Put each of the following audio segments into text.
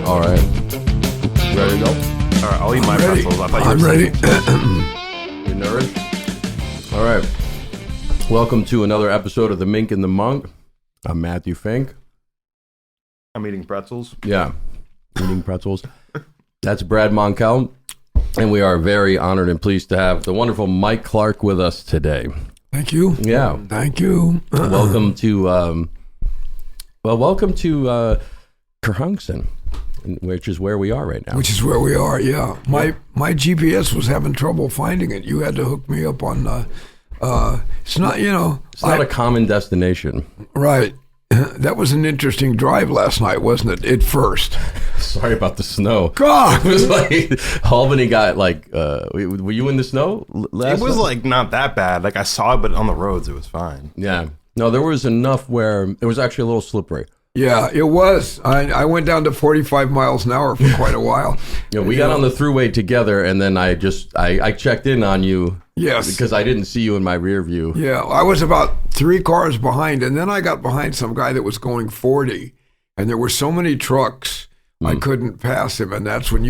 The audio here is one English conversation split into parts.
All right. Ready to go? All right, I'll eat my pretzels. I thought you were ready. You nervous? All right. Welcome to another episode of the Mink and the Monk. I'm Matthew Fink. I'm eating pretzels. Yeah, eating pretzels. That's Brad Monkel. And we are very honored and pleased to have the wonderful Mike Clark with us today. Thank you. Yeah. Thank you. Welcome to, Kerhonkson, which is where we are right now. Which is where we are, yeah. My GPS was having trouble finding it. You had to hook me up on, it's not, It's not a common destination. Right. That was an interesting drive last night, wasn't it? At first. Sorry about the snow. God! It was like, Albany got like, were you in the snow last It was night? like not that bad. Like I saw it, but on the roads it was fine. Yeah. No, there was enough where it was actually a little slippery. Yeah, it was. I went down to 45 miles an hour for quite a while. Yeah, we got on the thruway together, and then I checked in on you. Yes. Because I didn't see you in my rear view. Yeah, I was about 3 cars behind, and then I got behind some guy that was going 40, and there were so many trucks, I couldn't pass him, and that's when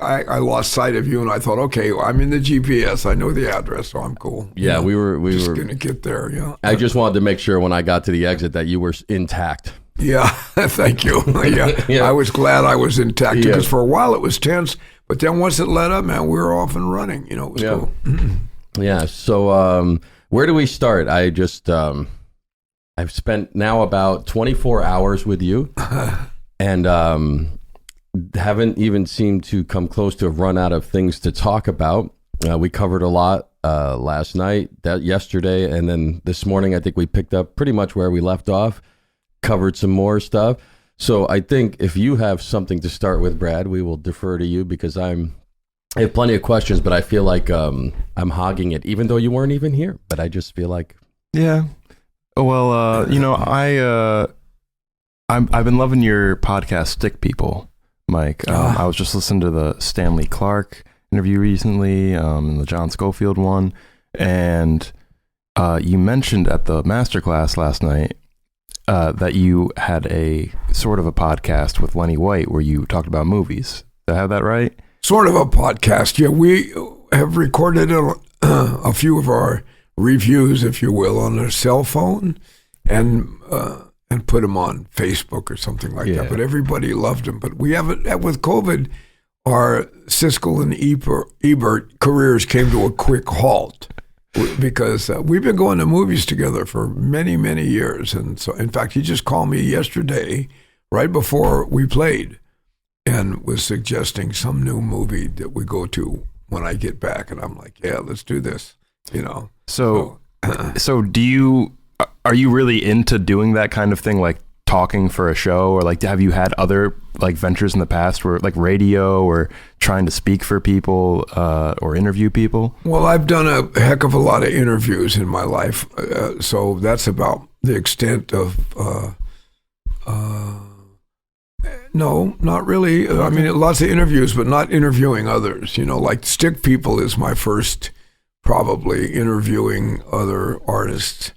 I lost sight of you, and I thought, okay, well, I'm in the GPS, I know the address, so I'm cool. Yeah, we were just gonna get there. Yeah, I just wanted to make sure when I got to the exit that you were intact. Yeah, thank you. Yeah. Yeah. I was glad I was intact because for a while it was tense, but then once it let up, man, we were off and running. It was cool. Yeah. So where do we start? I've spent now about 24 hours with you, and haven't even seemed to come close to have run out of things to talk about. We covered a lot last night, yesterday, and then this morning. I think we picked up pretty much where we left off. Covered some more stuff. So I think if you have something to start with, Brad, we will defer to you because I have plenty of questions, but I feel like I'm hogging it, even though you weren't even here. But I just feel like, Yeah. Well, I've been loving your podcast, Stick People, Mike. I was just listening to the Stanley Clark interview recently, and the John Schofield one, and you mentioned at the masterclass last night that you had a sort of a podcast with Lenny White where you talked about movies. Did I have that right? Sort of a podcast. Yeah, we have recorded a few of our reviews, if you will, on a cell phone and put them on Facebook or something like that. But everybody loved them. But we haven't, with COVID, our Siskel and Ebert careers came to a quick halt. Because we've been going to movies together for many, many years. And so, in fact, he just called me yesterday, right before we played, and was suggesting some new movie that we go to when I get back. And I'm like, yeah, let's do this, So are you really into doing that kind of thing, like talking for a show, or like have you had other like ventures in the past where like radio or trying to speak for people or interview people? Well, I've done a heck of a lot of interviews in my life, so that's about the extent of no, not really. I mean, lots of interviews, but not interviewing others. Like Stick People is my first probably interviewing other artists.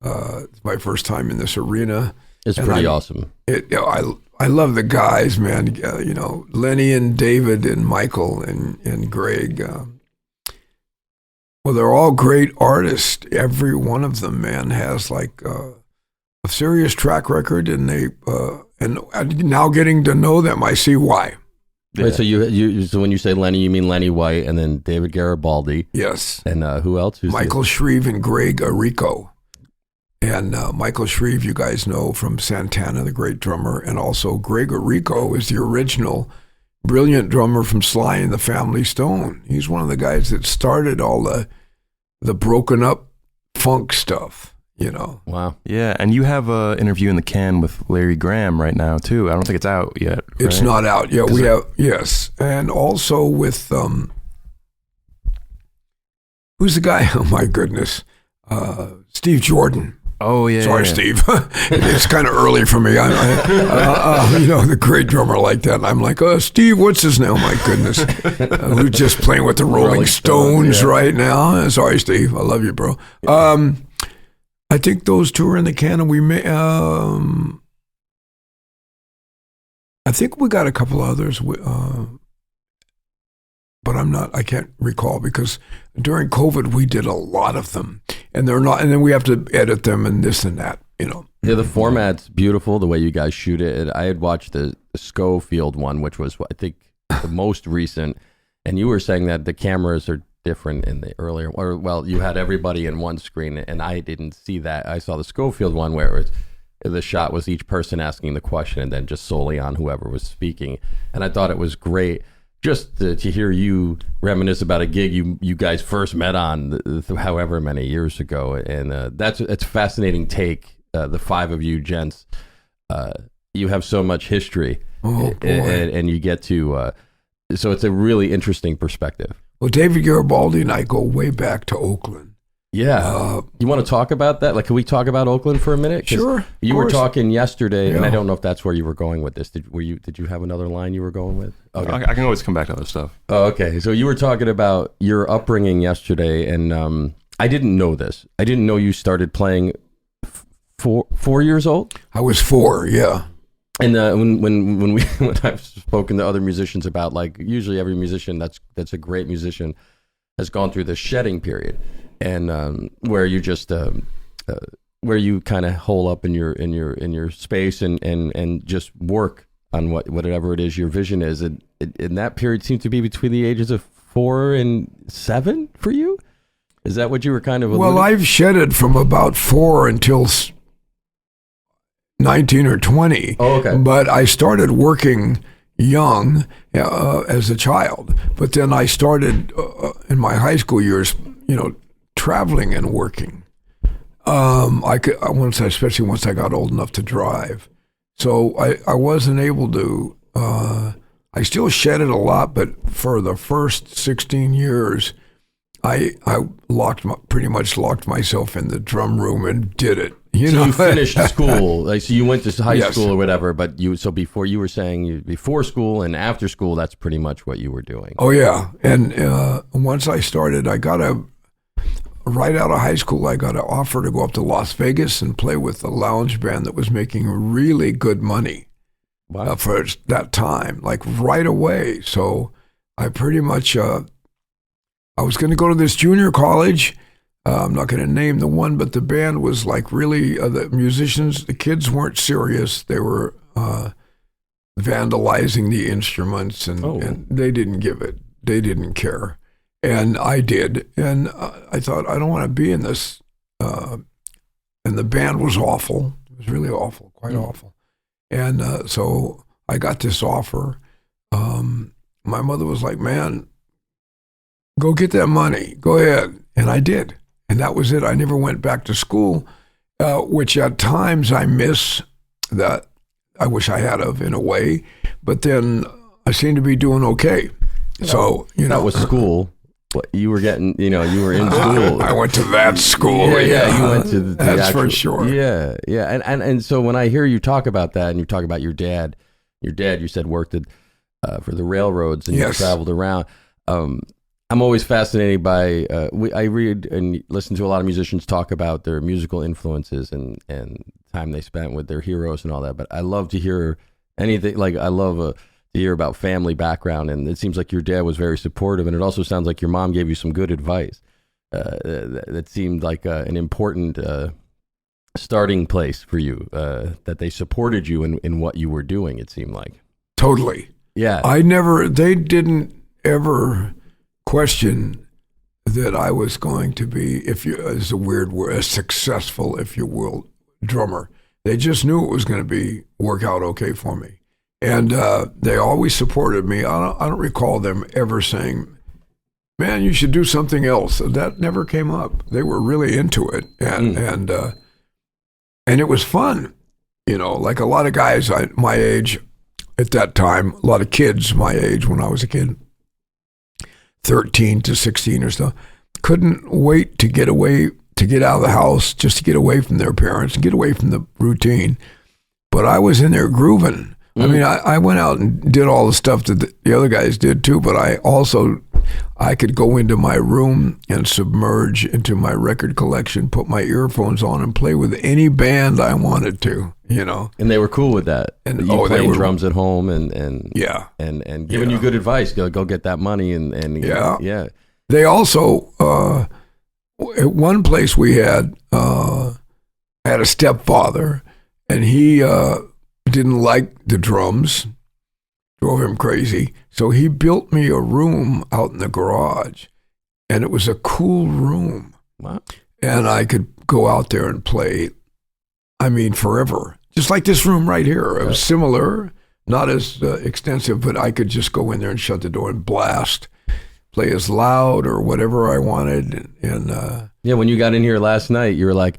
It's my first time in this arena. it's pretty awesome. I love the guys, man. Lenny and David and Michael and Greg. Well, they're all great artists. Every one of them, man, has like a serious track record, and and now getting to know them, I see why. Yeah. Wait, so when you say Lenny, you mean Lenny White and then David Garibaldi? Yes. And who else? Michael Shreve and Greg Arrico. And Michael Shreve, you guys know from Santana, the great drummer, and also Greg Arrico is the original brilliant drummer from Sly and the Family Stone. He's one of the guys that started all the broken up funk stuff, Wow. Yeah, and you have an interview in the can with Larry Graham right now too. I don't think it's out yet. Right? It's not out yet. Yes, and also with who's the guy? Oh my goodness, Steve Jordan. Oh yeah. Sorry, Steve. It's kind of early for me. The great drummer like that. And I'm like, Steve, what's his name? Oh my goodness, who's just playing with the Rolling Stones right now? Sorry, Steve. I love you, bro. I think those two are in the can, and we may. I think we got a couple others, but I can't recall because during COVID we did a lot of them, and they're not, and then we have to edit them and this and that, you know. Yeah, the format's beautiful, the way you guys shoot it. And I had watched the Schofield one, which was, I think, the most recent, and you were saying that the cameras are different in the earlier, or well, you had everybody in one screen, and I didn't see that. I saw the Schofield one where it was, the shot was each person asking the question and then just solely on whoever was speaking, and I thought it was great. Just to hear you reminisce about a gig you guys first met on however many years ago, and it's a fascinating take. The five of you gents, you have so much history, and you get to, so it's a really interesting perspective. Well, David Garibaldi and I go way back to Oakland. Yeah. You want to talk about that? Like, can we talk about Oakland for a minute? Sure. You were talking yesterday, Yeah. and I don't know if that's where you were going with this. Did you have another line you were going with? Okay. I can always come back to other stuff. Oh, okay. So you were talking about your upbringing yesterday, and I didn't know this. I didn't know you started playing 4 years old. I was 4, yeah. And when I've spoken to other musicians about, like, usually every musician that's a great musician has gone through this shedding period, and where you just where you kind of hole up in your space and just work on whatever it is your vision is, and that period seemed to be between the ages of 4 and 7 for you. Is that what you were kind of alluding? Well, I've shedded from about 4 until 19 or 20. Oh, okay. But I started working young as a child. But then I started in my high school years, traveling and working. Especially once I got old enough to drive. So I wasn't able to. I still shedded a lot, but for the first 16 years, I pretty much locked myself in the drum room and did it. You finished school, so you went to high Yes. school or whatever. But before you were saying before school and after school, that's pretty much what you were doing. Oh yeah, and once I started, right out of high school, I got an offer to go up to Las Vegas and play with a lounge band that was making really good money. Wow. For that time, like right away. So I pretty much, I was going to go to this junior college. I'm not going to name the one, but the band was like really, the musicians, the kids weren't serious. They were vandalizing the instruments, and they didn't give it. They didn't care. And I did. And I thought, I don't want to be in this. And the band was awful. It was really awful, quite awful. And so I got this offer. My mother was like, man, go get that money. Go ahead. And I did. And that was it. I never went back to school, which at times I miss that. I wish I had of in a way. But then I seem to be doing okay. So, that was school. You were getting, you were in school. I went to that school. Yeah, you went to the that's actual, for sure. Yeah. And so when I hear you talk about that, and you talk about your dad, you said worked for the railroads and Yes. you traveled around. I'm always fascinated by, I read and listen to a lot of musicians talk about their musical influences and time they spent with their heroes and all that. But I love to hear anything, like I love to hear about family background. And it seems like your dad was very supportive. And it also sounds like your mom gave you some good advice. That seemed like an important starting place for you, that they supported you in what you were doing, it seemed like. Totally. Yeah. They didn't ever question that I was going to be, it's a weird word, a successful, if you will, drummer. They just knew it was going to work out okay for me. And they always supported me. I don't recall them ever saying, man, you should do something else. That never came up. They were really into it. And it was fun. Like a lot of guys my age at that time, a lot of kids my age when I was a kid, 13 to 16 or so, couldn't wait to get away, to get out of the house, just to get away from their parents and get away from the routine. But I was in there grooving. I mean, I went out and did all the stuff that the other guys did too, but I also I could go into my room and submerge into my record collection, put my earphones on, and play with any band I wanted to. And they were cool with that. And you playing drums at home and giving you good advice. Go get that money and yeah. They also at one place we had a stepfather, and he didn't like the drums, drove him crazy. So he built me a room out in the garage, and it was a cool room. Wow. And I could go out there and play, forever. Just like this room right here. It was similar, not as extensive, but I could just go in there and shut the door and blast, play as loud or whatever I wanted. And when you got in here last night, you were like,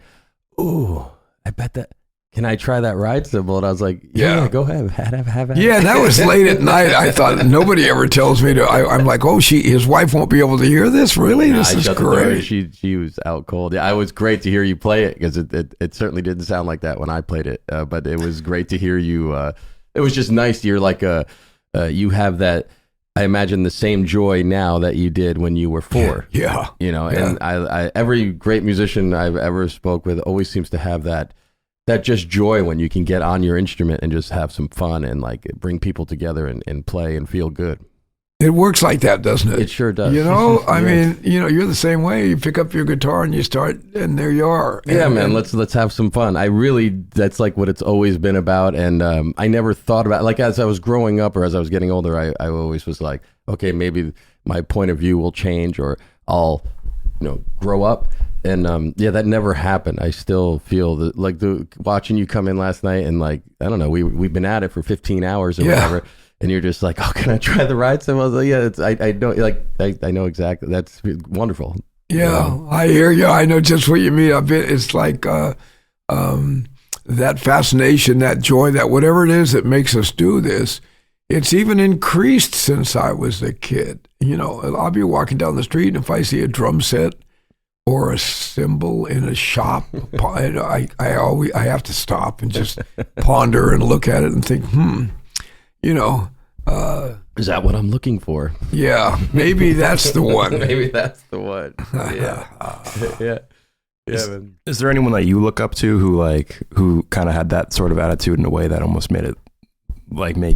"Ooh, I bet that. Can I try that ride cymbal?" And I was like, "Yeah, go ahead, have it." Yeah, that was late at night. I thought nobody ever tells me to. I'm like, "Oh, his wife won't be able to hear this. Really, this is great." She was out cold. Yeah, it was great to hear you play it because it certainly didn't sound like that when I played it. But it was great to hear you. It was just nice. You're like you have that. I imagine the same joy now that you did when you were 4. Yeah. And I every great musician I've ever spoke with always seems to have that just joy when you can get on your instrument and just have some fun and like bring people together and play and feel good. It works like that, doesn't it? It sure does. I mean, you're the same way. You pick up your guitar and you start, and there you are. Yeah, man, let's have some fun. That's like what it's always been about. And I never thought about, like, as I was growing up or as I was getting older, I always was like, okay, maybe my point of view will change or I'll, grow up. And that never happened. I still feel that, like, watching you come in last night and, like, I don't know, we've been at it for 15 hours or whatever. And you're just like, "Oh, can I try the ride?" So I was like, "Yeah, I know, like, I know exactly. That's wonderful." Yeah, I hear you. I know just what you mean. It's like that fascination, that joy, that whatever it is that makes us do this. It's even increased since I was a kid. I'll be walking down the street, and if I see a drum set or a cymbal in a shop, I have to stop and just ponder and look at it and think, is that what I'm looking for? Yeah, maybe that's the one. Maybe that's the one. Yeah. Yeah. Is there anyone that you look up to who kind of had that sort of attitude in a way that almost made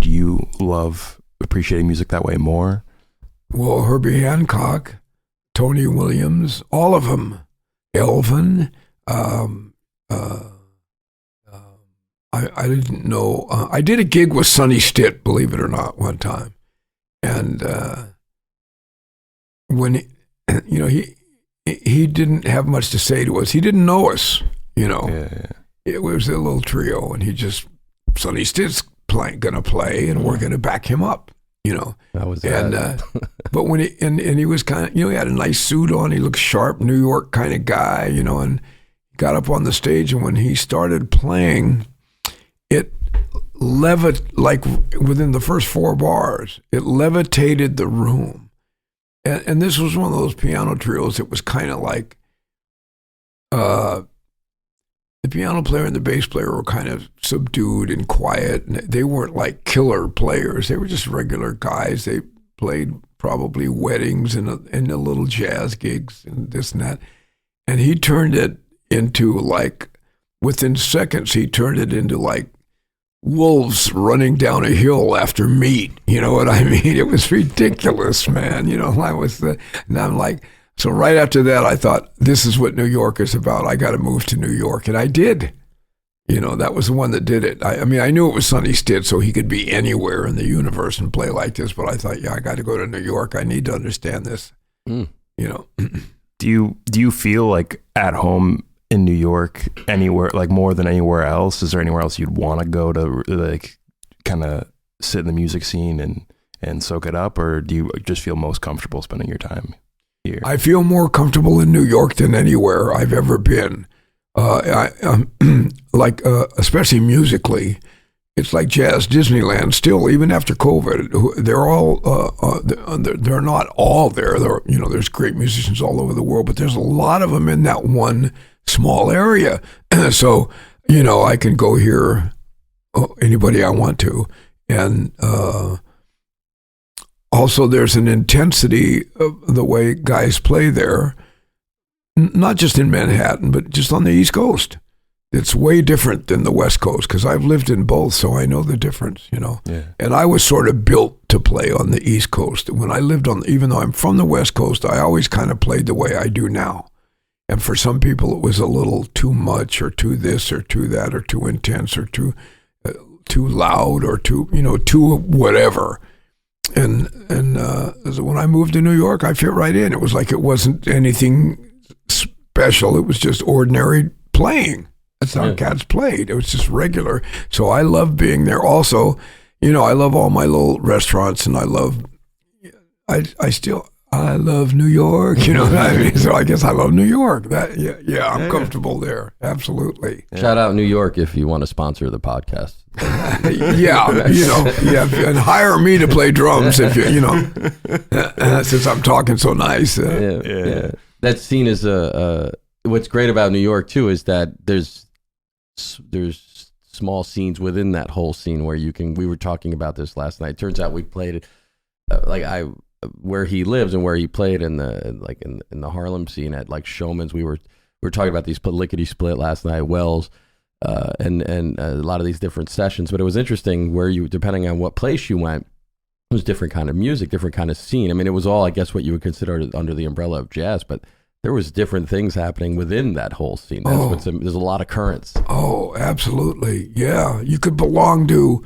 you love appreciating music that way more? Well, Herbie Hancock, Tony Williams, all of them, Elvin. I didn't know. I did a gig with Sonny Stitt, believe it or not, one time, and when he didn't have much to say to us. He didn't know us. It was a little trio, and Sonny Stitt's gonna play, and we're gonna back him up. That was but when he was kind of, he had a nice suit on. He looked sharp, New York kind of guy, and he got up on the stage, and when he started playing, it like within the first 4 bars, it levitated the room. And this was one of those piano trios. It was kind of like the piano player and the bass player were kind of subdued and quiet. And they weren't like killer players. They were just regular guys. They played probably weddings and the little jazz gigs and this and that. And he turned it into like, within seconds, he turned it into like wolves running down a hill after meat. You know what I mean? It was ridiculous, man. And I'm like, so right after that, I thought, this is what New York is about. I got to move to New York. And I did. That was the one that did it. I mean, I knew it was Sonny Stitt, so he could be anywhere in the universe and play like this. But I thought, I got to go to New York. I need to understand this. Do you feel like at home in New York anywhere, like more than anywhere else? Is there anywhere else you'd want to go to, like, kind of sit in the music scene and soak it up? Or do you just feel most comfortable spending your time here? I feel more comfortable in New York than anywhere I've ever been. Especially musically, it's like jazz Disneyland still, even after COVID. They're all, they're not all there. There's great musicians all over the world, but there's a lot of them in that one small area. So, I can go hear anybody I want to. And also there's an intensity of the way guys play there, not just in Manhattan, but just on the East Coast. It's way different than the West Coast because I've lived in both, so I know the difference, Yeah. And I was sort of built to play on the East Coast. When I lived even though I'm from the West Coast, I always kind of played the way I do now. And for some people, it was a little too much or too this or too that or too intense or too loud or too whatever. And so when I moved to New York, I fit right in. It was like it wasn't anything special. It was just ordinary playing. That's how cats played. It was just regular. So I love being there. Also, I love all my little restaurants, and I love New York. You know what I mean? So I guess I love New York. I'm comfortable there. Absolutely. Shout out New York if you want to sponsor the podcast. And hire me to play drums if since I'm talking so nice. Yeah. That scene is what's great about New York too is that there's small scenes within that whole scene where we were talking about this last night. Turns out we played it where he lives and where he played in the Harlem scene at like Showman's. We were talking about these lickety split last night, Wells, and a lot of these different sessions. But it was interesting where depending on what place you went, it was different kind of music, different kind of scene. I mean, it was all, I guess, what you would consider under the umbrella of jazz, but there was different things happening within that whole scene. There's a lot of currents. Oh, absolutely. Yeah. You could belong to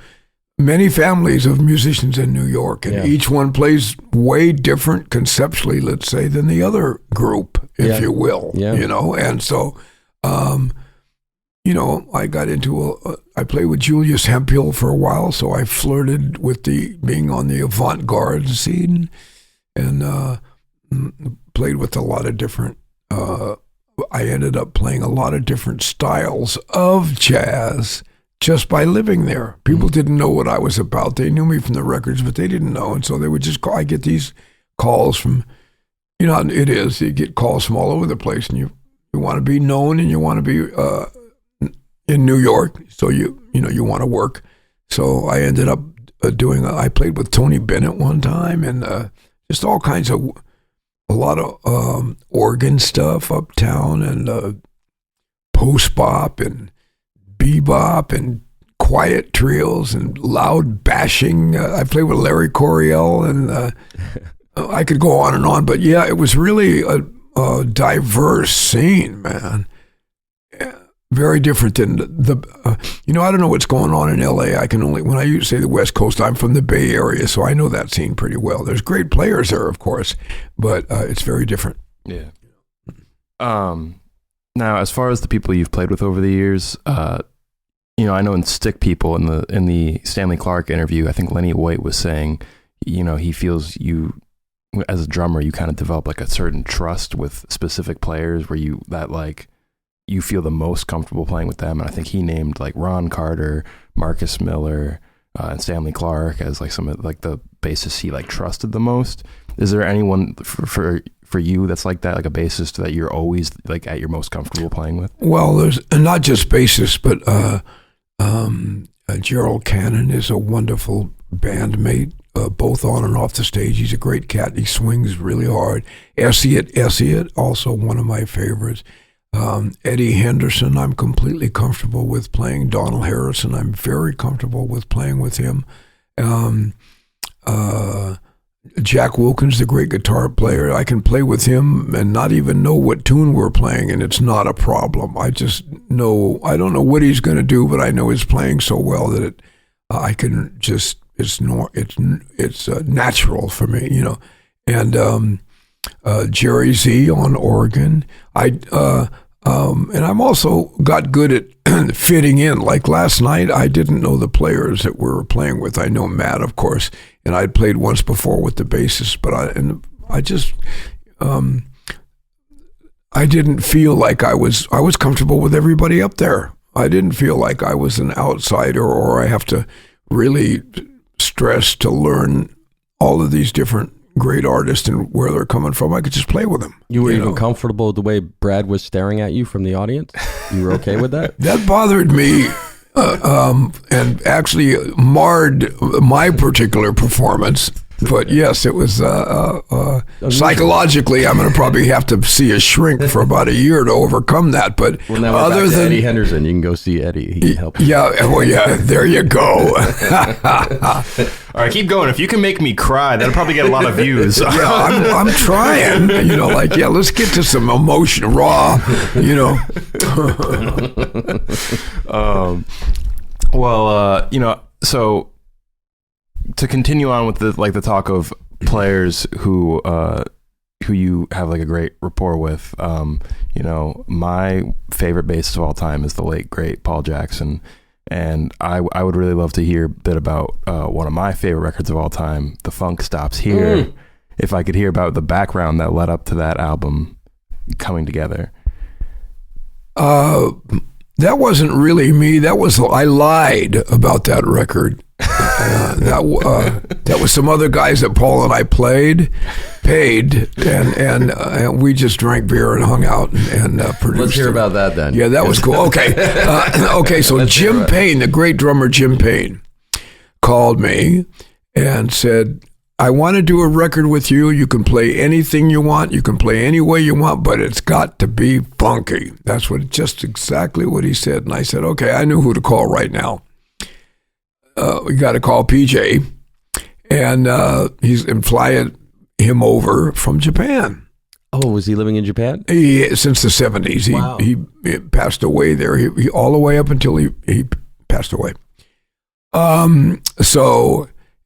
many families of musicians in New York, and each one plays way different conceptually, let's say, than the other group, if you will. Yeah. And so, I got into I played with Julius Hemphill for a while, so I flirted with being on the avant-garde scene, and played with a lot of different, I ended up playing a lot of different styles of jazz just by living there. People didn't know what I was about. They knew me from the records, but they didn't know. And so they would just call. I get these calls from, it is, you get calls from all over the place, and you want to be known, and you want to be in New York, so you want to work. So I ended up I played with Tony Bennett one time, and just all kinds of, a lot of organ stuff uptown, and post-bop and bebop and quiet trios and loud bashing. I played with Larry Coryell, and I could go on and on. But yeah, it was really a diverse scene, man. Very different than I don't know what's going on in L.A. When I say the West Coast, I'm from the Bay Area, so I know that scene pretty well. There's great players there, of course, but it's very different. Yeah. Now, as far as the people you've played with over the years, I know in Stick People, in the Stanley Clarke interview, I think Lenny White was saying, he feels you, as a drummer, you kind of develop like a certain trust with specific players where you feel the most comfortable playing with them. And I think he named like Ron Carter, Marcus Miller, and Stanley Clarke as like some of like the bassists he like trusted the most. Is there anyone for you that's like that, like a bassist that you're always like at your most comfortable playing with? Well, there's not just bassists, but Gerald Cannon is a wonderful bandmate, both on and off the stage. He's a great cat, and he swings really hard. Essiet, also one of my favorites. Eddie Henderson, I'm completely comfortable with playing. Donald Harrison, I'm very comfortable with playing with him. Jack Wilkins, the great guitar player, I can play with him and not even know what tune we're playing, and it's not a problem. I just know, I don't know what he's going to do, but I know he's playing so well that I can just, it's natural for me, And Jerry Z on organ. And I'm also got good at fitting in. Like last night, I didn't know the players that we were playing with. I know Matt, of course, and I'd played once before with the bassist, but I didn't feel like I was comfortable with everybody up there. I didn't feel like I was an outsider, or I have to really stress to learn all of these different great artists and where they're coming from. I could just play with them. You were even comfortable with the way Brad was staring at you from the audience? You were okay with that? That bothered me, and actually marred my particular performance. But yes, it was psychologically. I'm going to probably have to see a shrink for about a year to overcome that. But Well, now we're back to Eddie Henderson. You can go see Eddie. He can help you. Yeah, well, yeah. There you go. All right, keep going. If you can make me cry, that'll probably get a lot of views. Yeah, I'm trying. Let's get to some emotion, raw. So to continue on with the talk of players who you have like a great rapport with, my favorite bassist of all time is the late great Paul Jackson, and I would really love to hear a bit about one of my favorite records of all time, The Funk Stops Here. If I could hear about the background that led up to that album coming together. That wasn't really me. I lied about that record. That was some other guys that Paul and I paid, and we just drank beer and hung out and produced. Let's hear about that then. Yeah, that was cool. Okay, so Jim Payne, the great drummer Jim Payne, called me and said, I want to do a record with you. You can play anything you want. You can play any way you want, but it's got to be funky. That's just exactly what he said. And I said, okay, I knew who to call right now. We got to call PJ, and fly him over from Japan. Oh, was he living in Japan? Since the 70s. Wow. He passed away there. He all the way up until he passed away.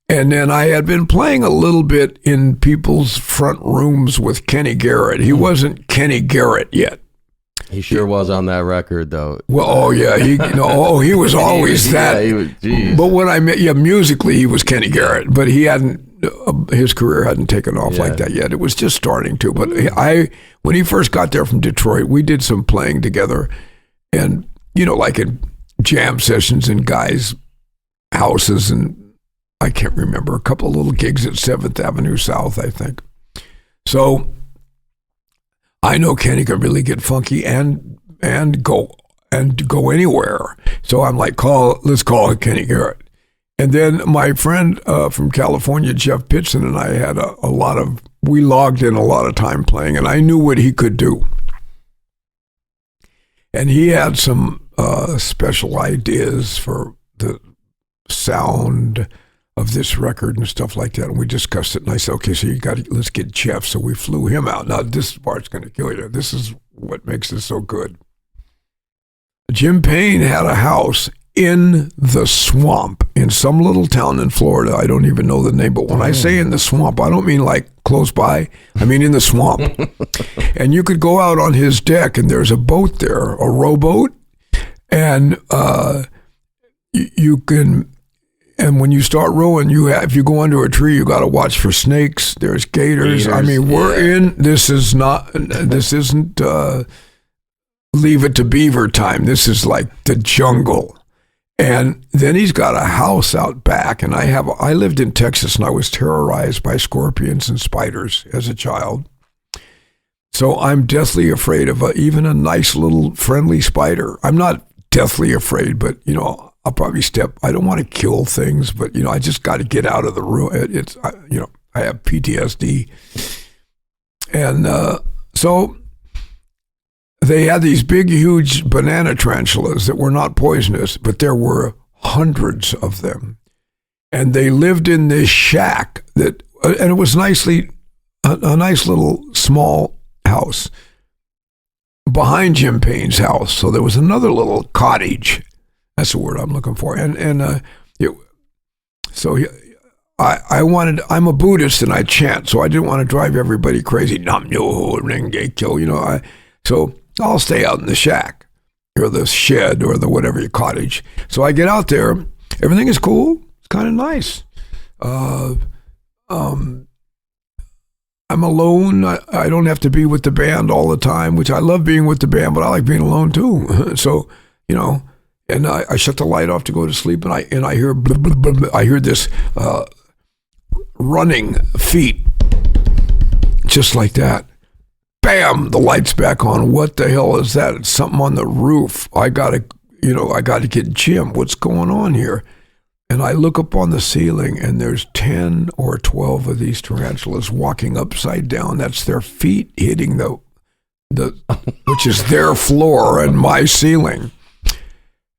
And then I had been playing a little bit in people's front rooms with Kenny Garrett. He wasn't Kenny Garrett yet. He sure was on that record, though. Well, oh yeah, he was always that. Geez. But when I met, musically he was Kenny Garrett, but he hadn't. His career hadn't taken off like that yet. It was just starting to. But when he first got there from Detroit, we did some playing together, and like in jam sessions in guys' houses, and I can't remember, a couple of little gigs at 7th Avenue South, I think. So I know Kenny can really get funky and go anywhere. So I'm like, let's call Kenny Garrett. And then my friend from California, Jeff Pitson, and I had we logged in a lot of time playing, and I knew what he could do. And he had some special ideas for the sound of this record and stuff like that, and we discussed it, and I said, okay, so let's get Jeff. So we flew him out. Now this part's going to kill you. This is what makes this so good. Jim Payne had a house in the swamp in some little town in Florida. I don't even know the name, but when I say in the swamp, I don't mean like close by. I mean in the swamp. And you could go out on his deck, and there's a boat there, a rowboat, and you can. And when you start rowing, if you go under a tree, you got to watch for snakes. There's gators. I mean, this isn't Leave It to Beaver time. This is like the jungle. And then he's got a house out back. And I lived in Texas, and I was terrorized by scorpions and spiders as a child. So I'm deathly afraid of even a nice little friendly spider. I'm not deathly afraid, but I'll probably I don't want to kill things, but I just got to get out of the room. I have PTSD. And so they had these big, huge banana tarantulas that were not poisonous, but there were hundreds of them. And they lived in this shack and it was a nice little small house behind Jim Payne's house. So there was another little cottage. That's the word I'm looking for. I'm a Buddhist and I chant, so I didn't want to drive everybody crazy. Nam myoho renge kyo, So I'll stay out in the shack or the shed or the whatever cottage. So I get out there. Everything is cool. It's kind of nice. I'm alone. I don't have to be with the band all the time, which I love being with the band, but I like being alone too. So, and I shut the light off to go to sleep, and I hear blah, blah, blah, blah. I hear this running feet, just like that. Bam! The light's back on. What the hell is that? It's something on the roof. I gotta get Jim. What's going on here? And I look up on the ceiling, and there's 10 or 12 of these tarantulas walking upside down. That's their feet hitting the which is their floor and my ceiling.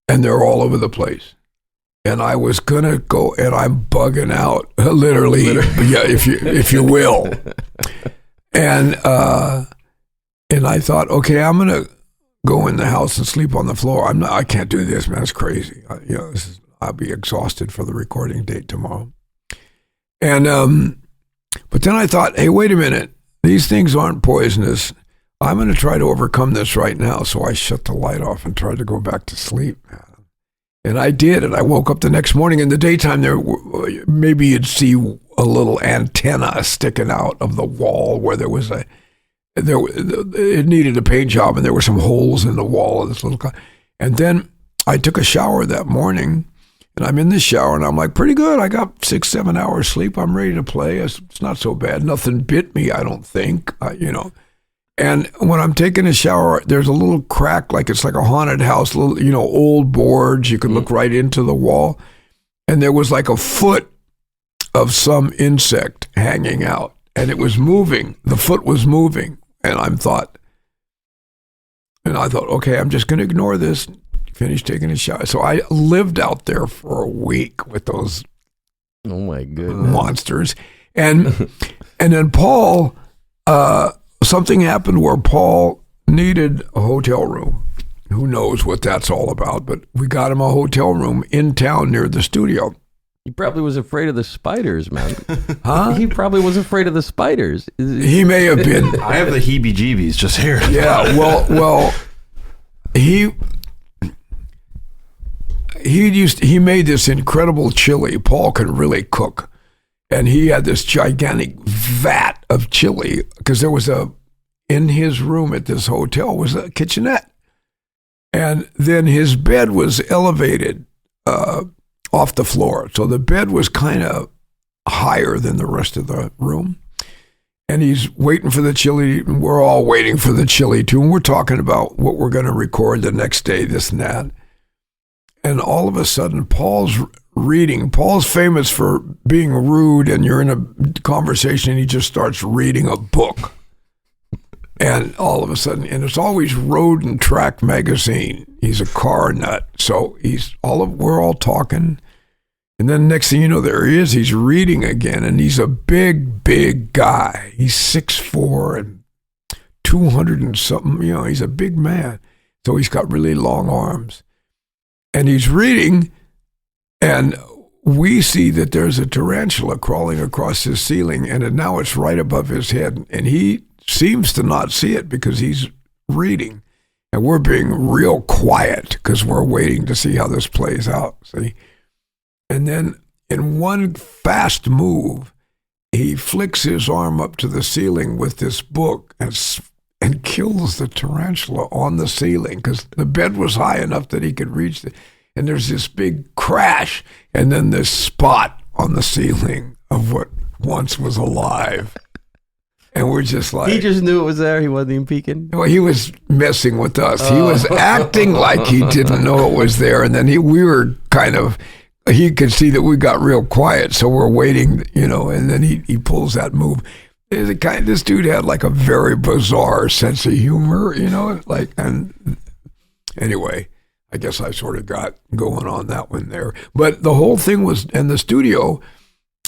And they're all over the place. And I was gonna go, and I'm bugging out, literally. Yeah, if you will. And I thought, okay, I'm gonna go in the house and sleep on the floor. I can't do this, man. It's crazy. I'll be exhausted for the recording date tomorrow. And but then I thought, hey, wait a minute. These things aren't poisonous. I'm going to try to overcome this right now. So I shut the light off and tried to go back to sleep. And I did. And I woke up the next morning. In the daytime, maybe you'd see a little antenna sticking out of the wall where it needed a paint job, and there were some holes in the wall of this little. And then I took a shower that morning. And I'm in the shower, and I'm like, pretty good. I got 6-7 hours sleep. I'm ready to play. It's not so bad. Nothing bit me, I don't think, And when I'm taking a shower, there's a little crack, like it's like a haunted house, little, old boards. You can look right into the wall. And there was like a foot of some insect hanging out, and it was moving. The foot was moving. And I thought, okay, I'm just going to ignore this. Finished taking a shower. So I lived out there for a week with those monsters. And then Paul, something happened where Paul needed a hotel room. Who knows what that's all about, but we got him a hotel room in town near the studio. He probably was afraid of the spiders, man. Huh? He probably was afraid of the spiders. He may have been. I have the heebie-jeebies just here. Yeah, well, he made this incredible chili. Paul can really cook. And he had this gigantic vat of chili because there was in his room at this hotel was a kitchenette. And then his bed was elevated off the floor. So the bed was kind of higher than the rest of the room. And he's waiting for the chili. And we're all waiting for the chili too. And we're talking about what we're going to record the next day, this and that. And all of a sudden, Paul's reading. Paul's famous for being rude, and you're in a conversation, and he just starts reading a book. And all of a sudden, and it's always Road and Track magazine. He's a car nut, so we're all talking. And then next thing you know, there he is. He's reading again, and he's a big guy. He's 6'4" and 200 and something. He's a big man. So he's got really long arms. And he's reading, and we see that there's a tarantula crawling across his ceiling, and now it's right above his head. And he seems to not see it because he's reading. And we're being real quiet because we're waiting to see how this plays out, see? And then in one fast move, he flicks his arm up to the ceiling with this book and kills the tarantula on the ceiling because the bed was high enough that he could reach it. And there's this big crash, and then this spot on the ceiling of what once was alive. And we're just like... He just knew it was there. He wasn't even peeking. Well, he was messing with us. He was acting like he didn't know it was there. And then we were kind of... He could see that we got real quiet, so we're waiting, and then he pulls that move. This dude had like a very bizarre sense of humor, and anyway, I guess I sort of got going on that one there. But the whole thing was in the studio,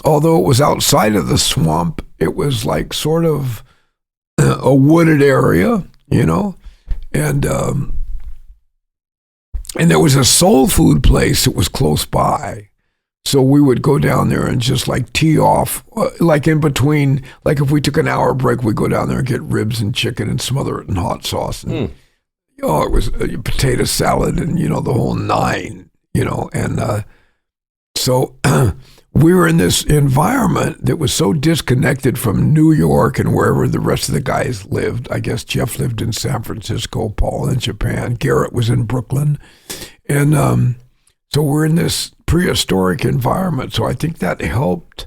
although it was outside of the swamp, it was like sort of a wooded area, and there was a soul food place that was close by. So we would go down there and just like tee off, like in between, like if we took an hour break, we'd go down there and get ribs and chicken and smother it in hot sauce. And, it was a potato salad and, the whole nine, and so we were in this environment that was so disconnected from New York and wherever the rest of the guys lived. I guess Jeff lived in San Francisco, Paul in Japan, Garrett was in Brooklyn. And so we're in this prehistoric environment. So I think that helped.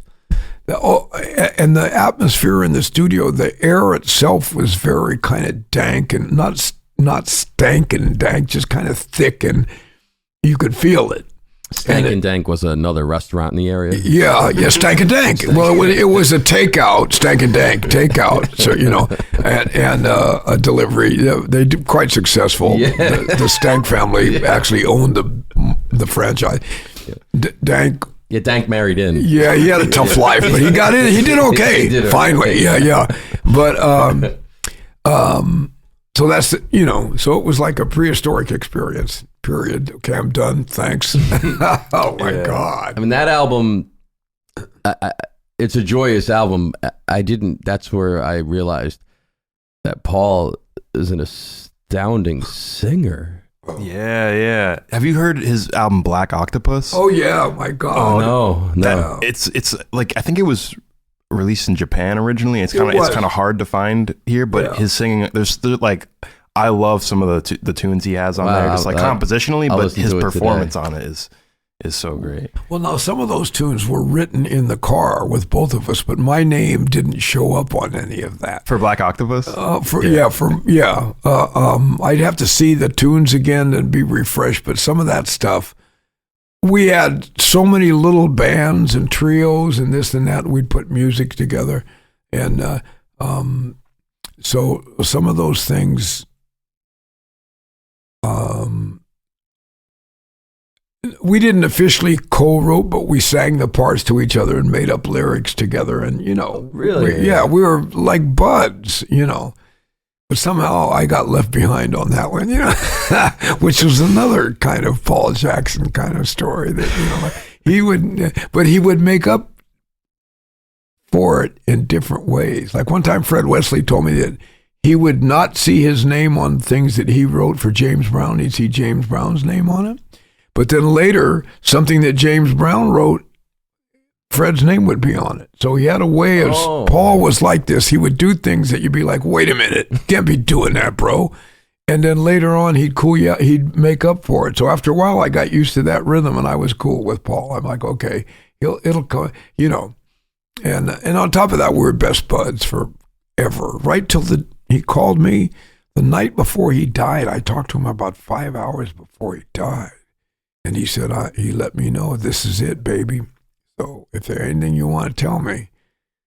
And the atmosphere in the studio, the air itself was very kind of dank and not stank and dank, just kind of thick, and you could feel it. Stank and Dank was another restaurant in the area. Yeah, Stank and Dank. Well, it was a takeout, Stank and Dank takeout. So and a delivery. They did quite successful. Yeah. The Stank family actually owned the franchise. Dank. Yeah, Dank married in. Yeah, he had a tough life, but he got in. He did okay. He did finally. okay. Yeah. But so that's so it was like a prehistoric experience. Period. Okay, I'm done. Thanks. Oh my God. I mean, that album, it's a joyous album. That's where I realized that Paul is an astounding singer. Yeah. Have you heard his album Black Octopus? Oh yeah, my God. Oh no. It's like, I think it was released in Japan originally. It's kind of hard to find here, but his singing, there's like, I love some of the tunes he has on there, just like compositionally, but his performance on it is so great. Well, now some of those tunes were written in the car with both of us, but my name didn't show up on any of that. For Black Octopus? I'd have to see the tunes again and be refreshed, but some of that stuff, we had so many little bands and trios and this and that, we'd put music together. And so some of those things, we didn't officially co-wrote, but we sang the parts to each other and made up lyrics together. And, really? We were like buds, But somehow I got left behind on that one, which was another kind of Paul Jackson kind of story that, he would make up for it in different ways. Like one time Fred Wesley told me that he would not see his name on things that he wrote for James Brown. He'd see James Brown's name on it. But then later, something that James Brown wrote, Fred's name would be on it. So he had a way of, Paul was like this. He would do things that you'd be like, wait a minute, you can't be doing that, bro. And then later on, he'd make up for it. So after a while, I got used to that rhythm and I was cool with Paul. I'm like, okay, it'll come, And on top of that, we were best buds forever, right till he called me the night before he died. I talked to him about 5 hours before he died. And he said, he let me know, this is it, baby. So if there's anything you want to tell me,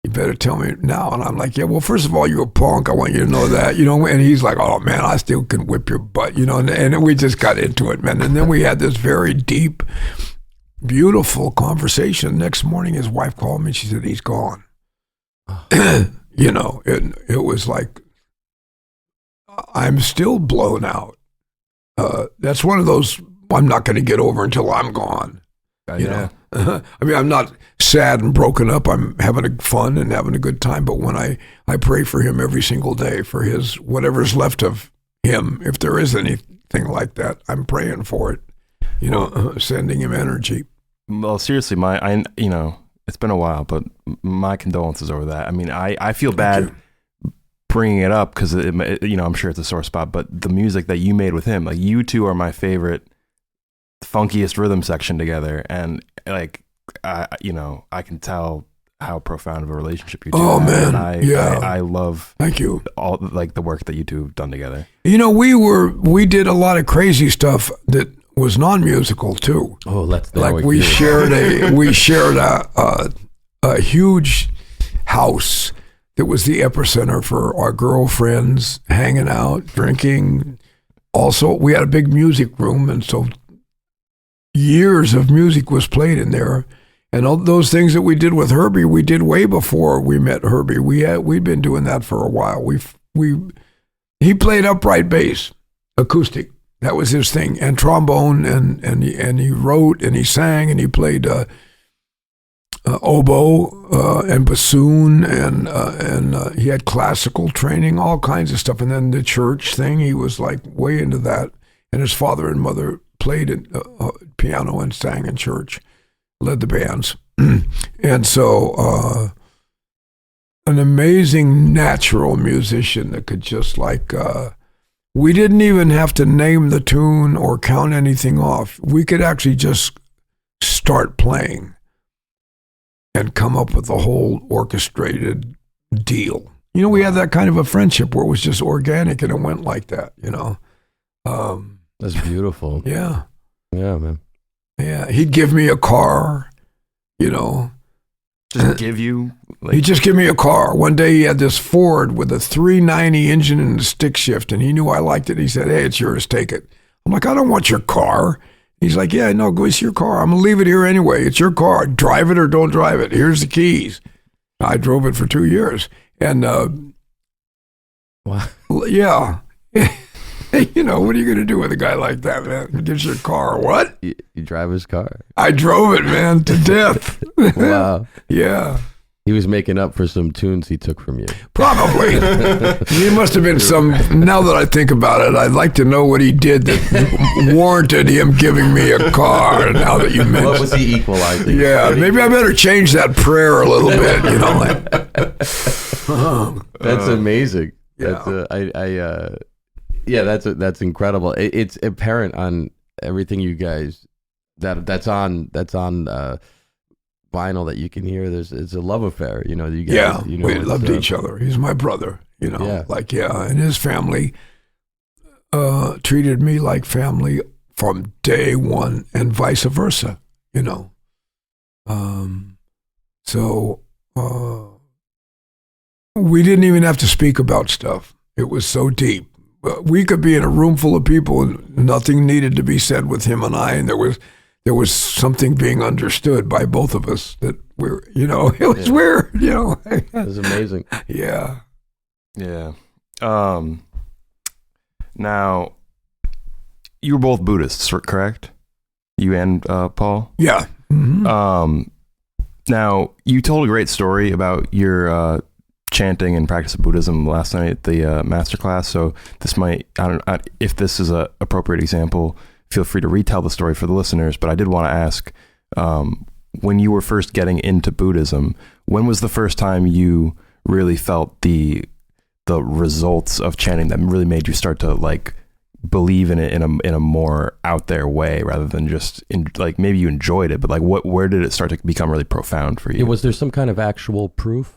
you better tell me now. And I'm like, yeah, well, first of all, you're a punk. I want you to know that, And he's like, oh, man, I still can whip your butt, And we just got into it, man. And then we had this very deep, beautiful conversation. Next morning, his wife called me. She said, he's gone. It was like, I'm still blown out. That's one of those I'm not going to get over until I'm gone. You know? I mean, I'm not sad and broken up. I'm having fun and having a good time. But when I pray for him every single day for his whatever's left of him, if there is anything like that, I'm praying for it. Sending him energy. Well, seriously, it's been a while, but my condolences over that. I mean, I feel bad bringing it up because I'm sure it's a sore spot. But the music that you made with him, like you two are my favorite, funkiest rhythm section together, and like I can tell how profound of a relationship you two have. Man, and I love thank you all like the work that you two have done together. We did a lot of crazy stuff that was non-musical too. Oh, we shared a huge house that was the epicenter for our girlfriends hanging out, drinking. Also, we had a big music room, and so years of music was played in there. And all those things that we did with Herbie, we did way before we met Herbie. We'd been doing that for a while. He played upright bass, acoustic. That was his thing, and trombone, and he wrote and he sang and he played oboe and bassoon, and he had classical training, all kinds of stuff. And then the church thing, he was like way into that. And his father and mother played piano and sang in church, led the bands. And so an amazing natural musician that could just like, we didn't even have to name the tune or count anything off. We could actually just start playing and come up with a whole orchestrated deal. We had that kind of a friendship where it was just organic and it went like that, That's beautiful. Yeah. Yeah, man. Yeah, he'd give me a car, you know. Just give you? He'd just give me a car. One day he had this Ford with a 390 engine and a stick shift, and he knew I liked it. He said, hey, it's yours, take it. I'm like, I don't want your car. He's like, yeah, no, go see your car. I'm going to leave it here anyway. It's your car. Drive it or don't drive it. Here's the keys. I drove it for 2 years. And, Wow. yeah. You know, what are you going to do with a guy like that, man? He gives you a car. What? You drive his car. I drove it, man, to death. Wow. Yeah. He was making up for some tunes he took from you. Probably. He must have been some, now that I think about it, I'd like to know what he did that warranted him giving me a car, now that you mentioned. What was he equalizing? Yeah, maybe I better change that prayer a little bit, you know. That's amazing. Yeah. That's incredible. It's apparent on everything you guys that's on vinyl that you can hear. It's a love affair, you know. You guys, Yeah, you know, we loved each other. He's my brother, you know. Yeah. And his family treated me like family from day one, and vice versa, you know. So we didn't even have to speak about stuff. It was so deep. We could be in a room full of people and nothing needed to be said with him and I, and there was something being understood by both of us that we're, you know, it was weird, you know. It was amazing. Yeah. Yeah. Now, you were both Buddhists, correct? You and Paul? Yeah. Mm-hmm. Now, you told a great story about your chanting and practice of Buddhism last night at the masterclass. So this might, if this is a appropriate example, feel free to retell the story for the listeners. But I did want to ask, when you were first getting into Buddhism, when was the first time you really felt the results of chanting that really made you start to like believe in it in a more out there way, rather than just like maybe you enjoyed it, but like where did it start to become really profound for you? Was there some kind of actual proof?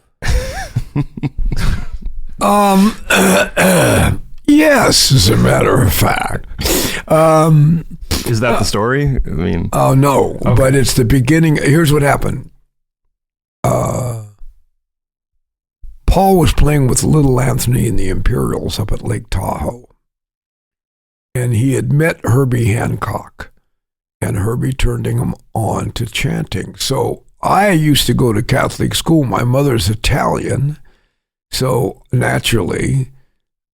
Yes, as a matter of fact. Is that the story? I mean, oh no, okay. But it's the beginning. Here's what happened. Paul was playing with little Anthony and the Imperials up at Lake Tahoe. And he had met Herbie Hancock, and Herbie turned him on to chanting. So I used to go to Catholic school. My mother's Italian, so naturally,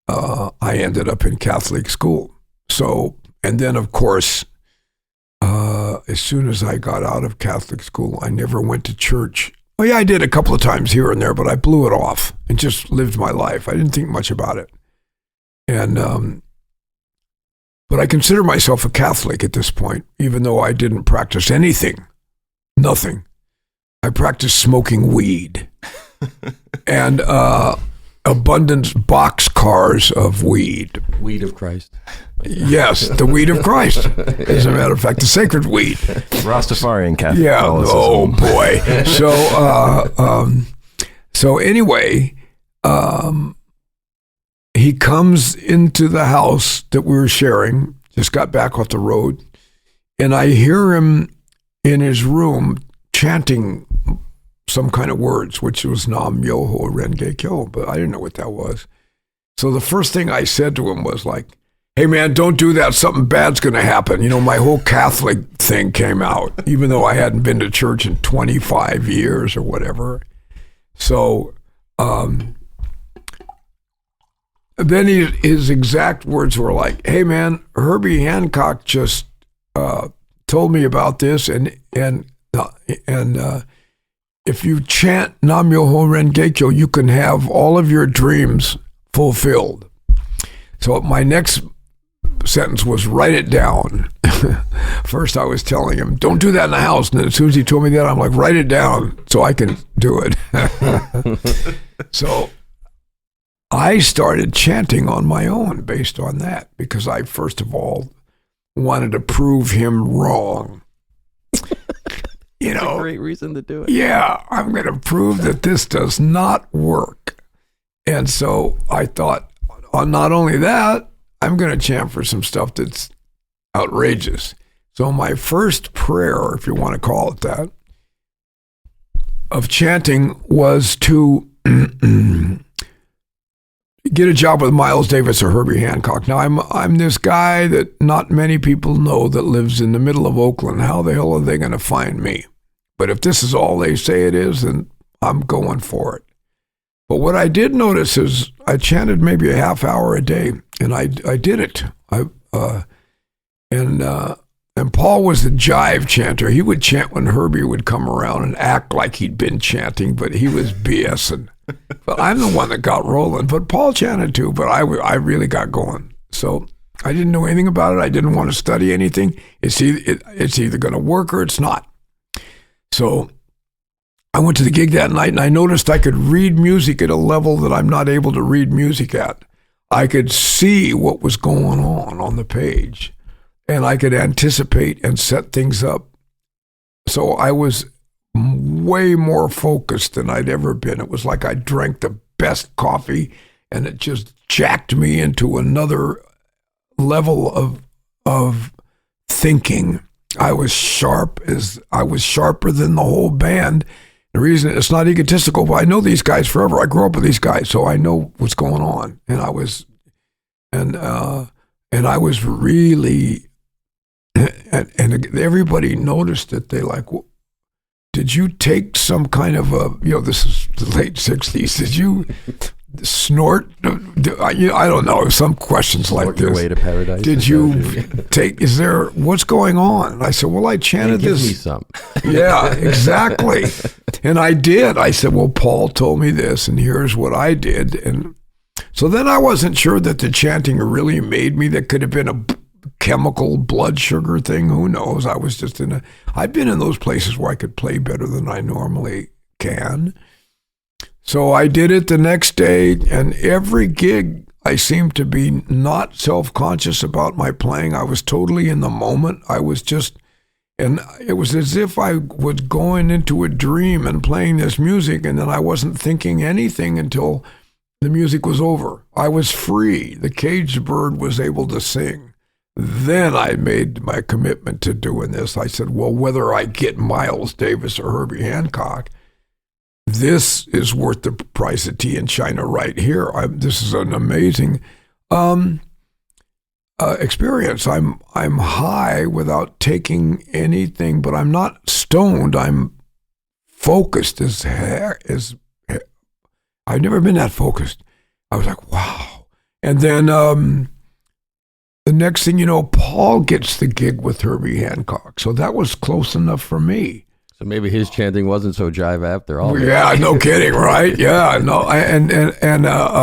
I ended up in Catholic school. So, and then of course, as soon as I got out of Catholic school, I never went to church. Oh yeah, I did a couple of times here and there, but I blew it off and just lived my life. I didn't think much about it. And, but I consider myself a Catholic at this point, even though I didn't practice anything, nothing. I practiced smoking weed and abundant boxcars of weed. Weed of Christ. Yes, the weed of Christ. As a matter of fact, the sacred weed. Rastafarian Catholic. Yeah. Oh boy. So anyway, he comes into the house that we were sharing. Just got back off the road, and I hear him in his room chanting some kind of words, which was Nam Myoho Renge Kyo, but I didn't know what that was. So the first thing I said to him was like, hey man, don't do that. Something bad's going to happen. You know, my whole Catholic thing came out, even though I hadn't been to church in 25 years or whatever. So then his exact words were like, hey man, Herbie Hancock just told me about this, and if you chant Nam Myoho Renge Kyo, you can have all of your dreams fulfilled. So my next sentence was, write it down. First I was telling him, don't do that in the house. And then as soon as he told me that, I'm like, write it down so I can do it. So I started chanting on my own based on that, because I, first of all, wanted to prove him wrong. You know, a great reason to do it. Yeah, I'm going to prove that this does not work. And so I thought, not only that, I'm going to chant for some stuff that's outrageous. So my first prayer, if you want to call it that, of chanting was to get a job with Miles Davis or Herbie Hancock. Now, I'm this guy that not many people know that lives in the middle of Oakland. How the hell are they going to find me? But if this is all they say it is, then I'm going for it. But what I did notice is I chanted maybe a half hour a day, and I did it. And Paul was the jive chanter. He would chant when Herbie would come around and act like he'd been chanting, but he was BSing. But I'm the one that got rolling. But Paul chanted too, but I really got going. So I didn't know anything about it. I didn't want to study anything. It's either going to work or it's not. So I went to the gig that night, and I noticed I could read music at a level that I'm not able to read music at. I could see what was going on the page, and I could anticipate and set things up. So I was way more focused than I'd ever been. It was like I drank the best coffee, and it just jacked me into another level of thinking. I was sharper than the whole band. The reason, it's not egotistical, but I know these guys forever. I grew up with these guys, so I know what's going on. And I was really, and everybody noticed it. They like, did you take some kind of this is the late 60s, did you snort? I don't know, some questions like this. Your way to paradise. Did you what's going on? And I said, well, I chanted give this. Me some. Yeah, exactly. And I did. I said, well, Paul told me this, and here's what I did. And so then I wasn't sure that the chanting really made me. That could have been a chemical blood sugar thing. Who knows? I was just I've been in those places where I could play better than I normally can. So I did it the next day, and every gig I seemed to be not self-conscious about my playing. I was totally in the moment. I was just, and it was as if I was going into a dream and playing this music, and then I wasn't thinking anything until the music was over. I was free. The caged bird was able to sing. Then I made my commitment to doing this. I said, well, whether I get Miles Davis or Herbie Hancock, this is worth the price of tea in China right here. This is an amazing experience. I'm high without taking anything, but I'm not stoned. I'm focused as I've never been that focused. I was like, wow. And then the next thing you know, Paul gets the gig with Herbie Hancock. So that was close enough for me. So maybe his chanting wasn't so jive after all. Yeah, no kidding, right? Yeah, no,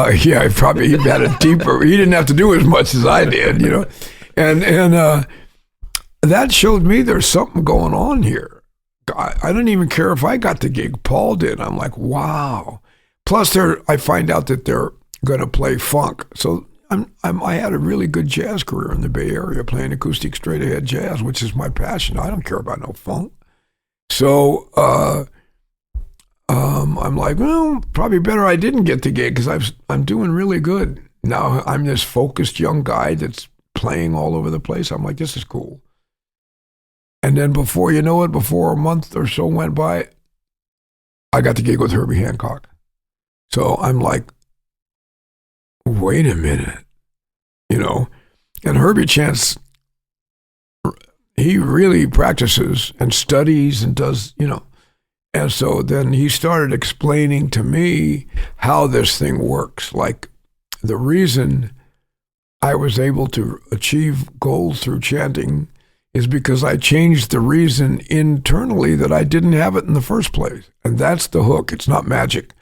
yeah, probably he had a deeper. He didn't have to do as much as I did, and that showed me there's something going on here. I didn't even care if I got the gig. Paul did. I'm like, wow. Plus, I find out that they're going to play funk. So I had a really good jazz career in the Bay Area, playing acoustic straight ahead jazz, which is my passion. I don't care about no funk. So I'm like, well, probably better I didn't get the gig because I'm doing really good. Now I'm this focused young guy that's playing all over the place. I'm like, this is cool. And then before you know it, before a month or so went by, I got the gig with Herbie Hancock. So I'm like, wait a minute, and Herbie chants. He really practices and studies and does, And so then he started explaining to me how this thing works. Like the reason I was able to achieve goals through chanting is because I changed the reason internally that I didn't have it in the first place. And that's the hook. It's not magic.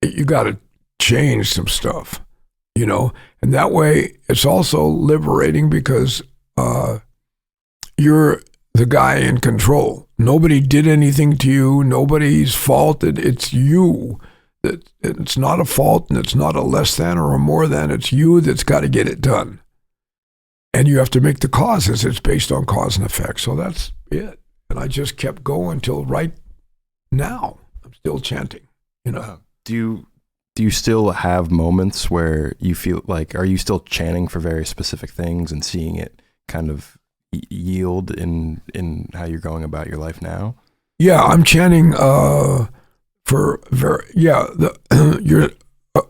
You got to change some stuff, And that way it's also liberating because you're the guy in control. Nobody did anything to you. Nobody's faulted. It's you. It's not a fault, and it's not a less than or a more than. It's you that's got to get it done. And you have to make the causes. It's based on cause and effect. So that's it. And I just kept going till right now. I'm still chanting. Do you still have moments where you feel like, are you still chanting for very specific things and seeing it kind of yield in how you're going about your life now? Yeah, I'm chanting you're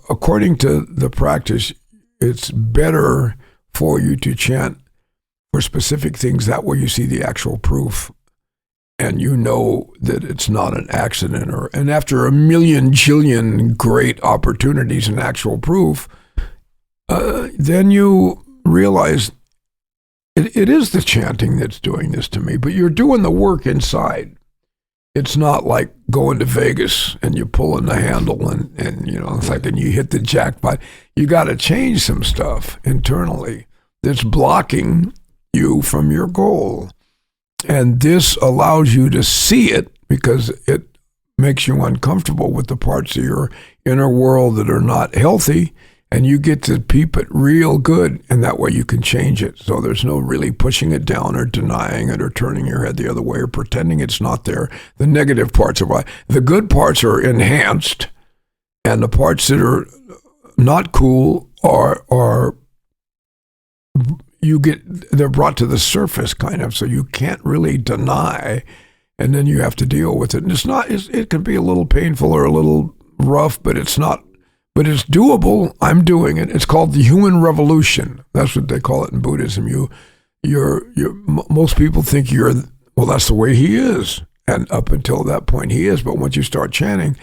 according to the practice, it's better for you to chant for specific things. That way you see the actual proof and you know that it's not an accident. And after a million jillion great opportunities and actual proof, then you realize it is the chanting that's doing this to me, but you're doing the work inside. It's not like going to Vegas and you're pulling the handle and it's like, and you hit the jackpot. You got to change some stuff internally that's blocking you from your goal. And this allows you to see it because it makes you uncomfortable with the parts of your inner world that are not healthy. And you get to peep it real good, and that way you can change it. So there's no really pushing it down or denying it or turning your head the other way or pretending it's not there. The negative parts of life. The good parts are enhanced, and the parts that are not cool are they're brought to the surface kind of, so you can't really deny, and then you have to deal with it. And it can be a little painful or a little rough, but it's not. But it's doable. I'm doing it. It's called the human revolution. That's what they call it in Buddhism. Most people think that's the way he is. And up until that point he is. But once you start chanting,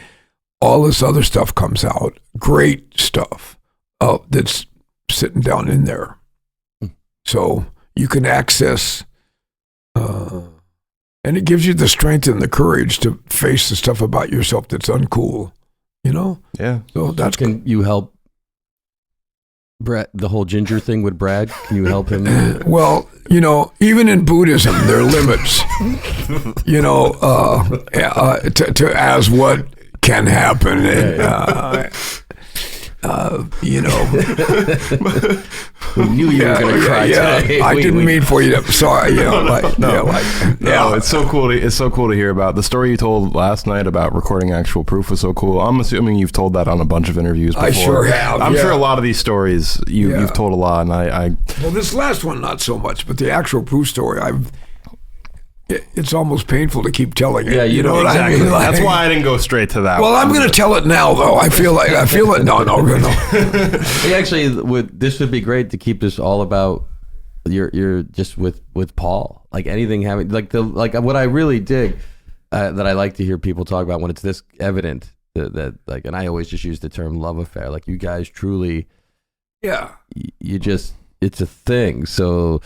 all this other stuff comes out. Great stuff that's sitting down in there. So you can access, and it gives you the strength and the courage to face the stuff about yourself that's uncool. Yeah. So that's Can you help Brad, the whole ginger thing with Brad? Can you help him? Well, even in Buddhism, there are limits. To as what can happen. We knew you were going to cry today. I didn't mean for you to. Sorry. It's so cool. It's so cool to hear about the story you told last night about recording actual proof was so cool. I'm assuming you've told that on a bunch of interviews before. I sure have. I'm sure a lot of these stories you've told a lot, and I. Well, this last one not so much, but the actual proof story it's almost painful to keep telling it. Yeah, you know exactly. what I mean? That's why I didn't go straight to that. Well, I'm going to tell it now, though. I feel it. No. Hey, actually, this would be great to keep this all about you're just with Paul. Like anything having like what I really dig that I like to hear people talk about when it's this evident that like, and I always just use the term love affair. Like you guys truly, you just it's a thing. So.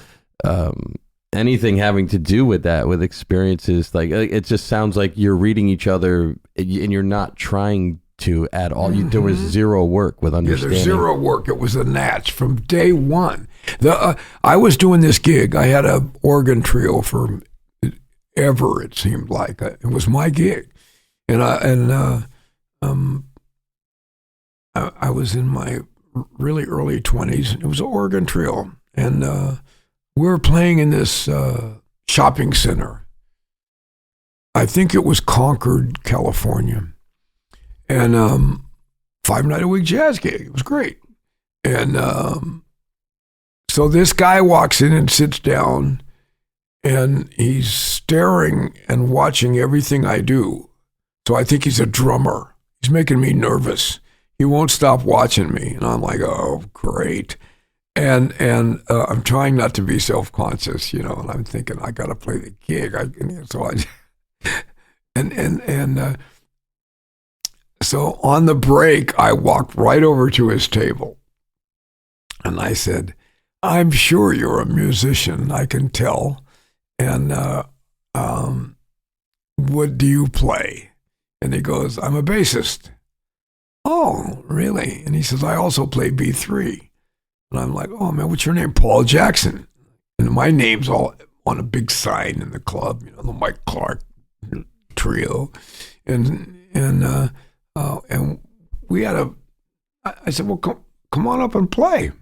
Anything having to do with that, with experiences, like it just sounds like you're reading each other and you're not trying to at all. There was zero work with understanding. There's zero work. It was a natch from day one. I was doing this gig. I had an organ trio for ever, it seemed like. It was my gig. And I was in my really early 20s. It was an organ trio. And we were playing in this shopping center. I think it was Concord, California. And 5-night-a-week jazz gig. It was great. And so this guy walks in and sits down, and he's staring and watching everything I do. So I think he's a drummer. He's making me nervous. He won't stop watching me. And I'm like, oh, great. And I'm trying not to be self-conscious, and I'm thinking I got to play the gig. So on the break, I walked right over to his table, and I said, "I'm sure you're a musician. I can tell. And what do you play?" And he goes, "I'm a bassist." "Oh, really?" And he says, "I also play B3." And I'm like, "Oh man, what's your name?" "Paul Jackson." And my name's all on a big sign in the club, the Mike Clark trio. And we had I said, "Well, come on up and play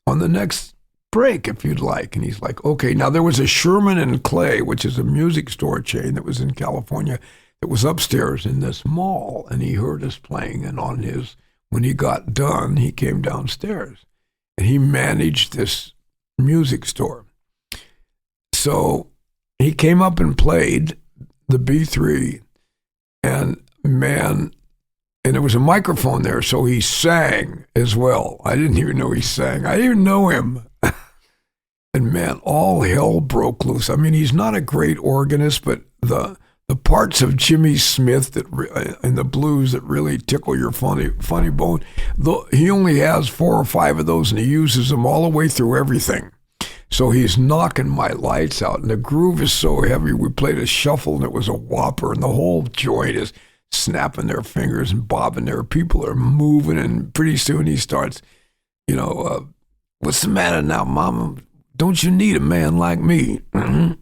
on the next break if you'd like." And he's like, "Okay." Now there was a Sherman and Clay, which is a music store chain that was in California, that was upstairs in this mall, and he heard us playing. And when he got done, he came downstairs. And he managed this music store. so he came up and played the B3, and man, and there was a microphone there, so he sang as well. I didn't even know he sang. I didn't even know him. And man, all hell broke loose. I mean, he's not a great organist, but the parts of Jimmy Smith and the blues that really tickle your funny bone, he only has 4 or 5 of those, and he uses them all the way through everything. So he's knocking my lights out, and the groove is so heavy. We played a shuffle, and it was a whopper, and the whole joint is snapping their fingers and bobbing there. People are moving, and pretty soon he starts, what's the matter now, Mama? Don't you need a man like me? And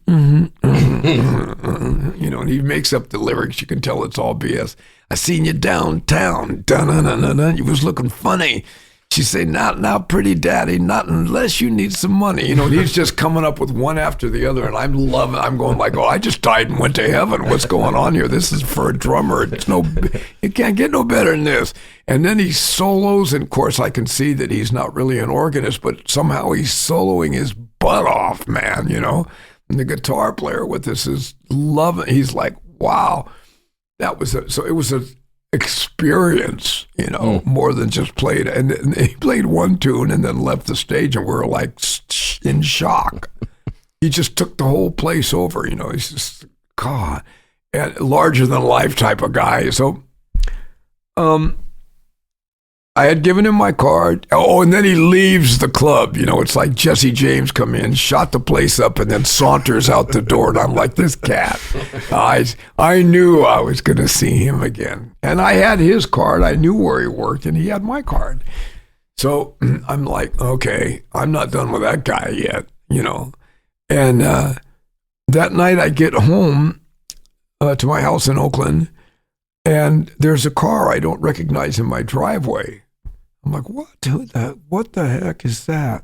he makes up the lyrics. You can tell it's all BS. I seen you downtown. Dun-dun-dun-dun-dun. You was looking funny. She said, not pretty daddy, not unless you need some money. And he's just coming up with one after the other. And I'm loving it. I'm going like, I just died and went to heaven. What's going on here? This is for a drummer. It can't get no better than this. And then he solos. And of course, I can see that he's not really an organist, but somehow he's soloing his butt off, man, And the guitar player with this is loving. He's like, wow, it was an experience, more than just played. And he played one tune and then left the stage, and we were like in shock. He just took the whole place over, he's just, God, and larger than life type of guy. So, I had given him my card. Oh, and then he leaves the club. It's like Jesse James come in, shot the place up, and then saunters out the door. And I'm like, this cat. I knew I was going to see him again. And I had his card. I knew where he worked, and he had my card. So I'm like, okay, I'm not done with that guy yet, And that night I get home to my house in Oakland, and there's a car I don't recognize in my driveway. I'm like, what the heck is that?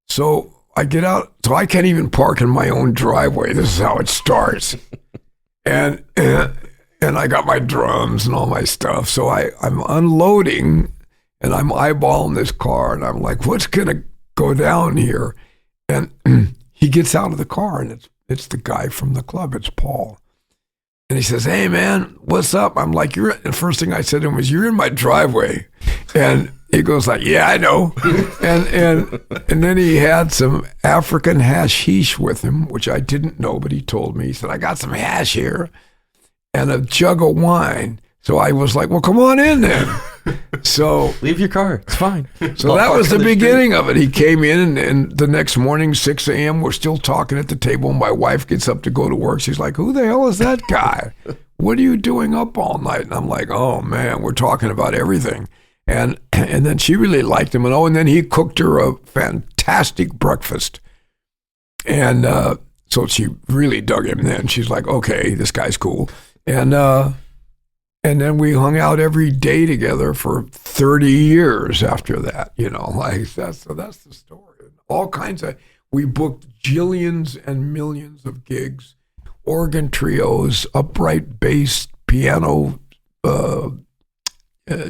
So I get out, so I can't even park in my own driveway. This is how it starts. And I got my drums and all my stuff. So I'm unloading, and I'm eyeballing this car, and I'm like, what's going to go down here? And he gets out of the car, and it's the guy from the club. It's Paul. And he says, hey, man, what's up? I'm like, the first thing I said to him was, you're in my driveway. And he goes like, yeah, I know. and then he had some African hashish with him, which I didn't know, but he told me. He said, I got some hash here and a jug of wine. So I was like, well, come on in then. So leave your car. It's fine. So that was the beginning of it. He came in, and the next morning, 6 a.m., we're still talking at the table. My wife gets up to go to work. She's like, who the hell is that guy? What are you doing up all night? And I'm like, oh, man, we're talking about everything. And then she really liked him. And then he cooked her a fantastic breakfast. And so she really dug him then. She's like, okay, this guy's cool. And then we hung out every day together for 30 years after that, that's the story. All kinds we booked jillions and millions of gigs, organ trios, upright bass, piano,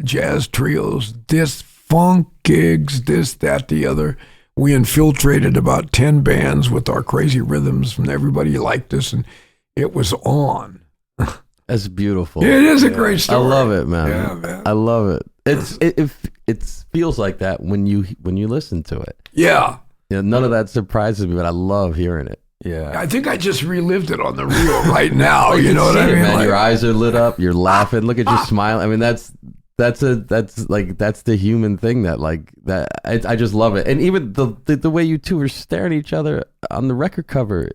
jazz trios, funk gigs, that, the other. We infiltrated about 10 bands with our crazy rhythms, and everybody liked us, and it was on. That's beautiful. It is a great story. I love it, man. Yeah, man. I love it. It feels like that when you listen to it. Yeah. None of that surprises me, but I love hearing it. Yeah. I think I just relived it on the reel right now. You know what I mean? Man, your eyes are lit up. You're laughing. Look at you smiling. I mean, that's the human thing that I just love it. And even the way you two are staring at each other on the record cover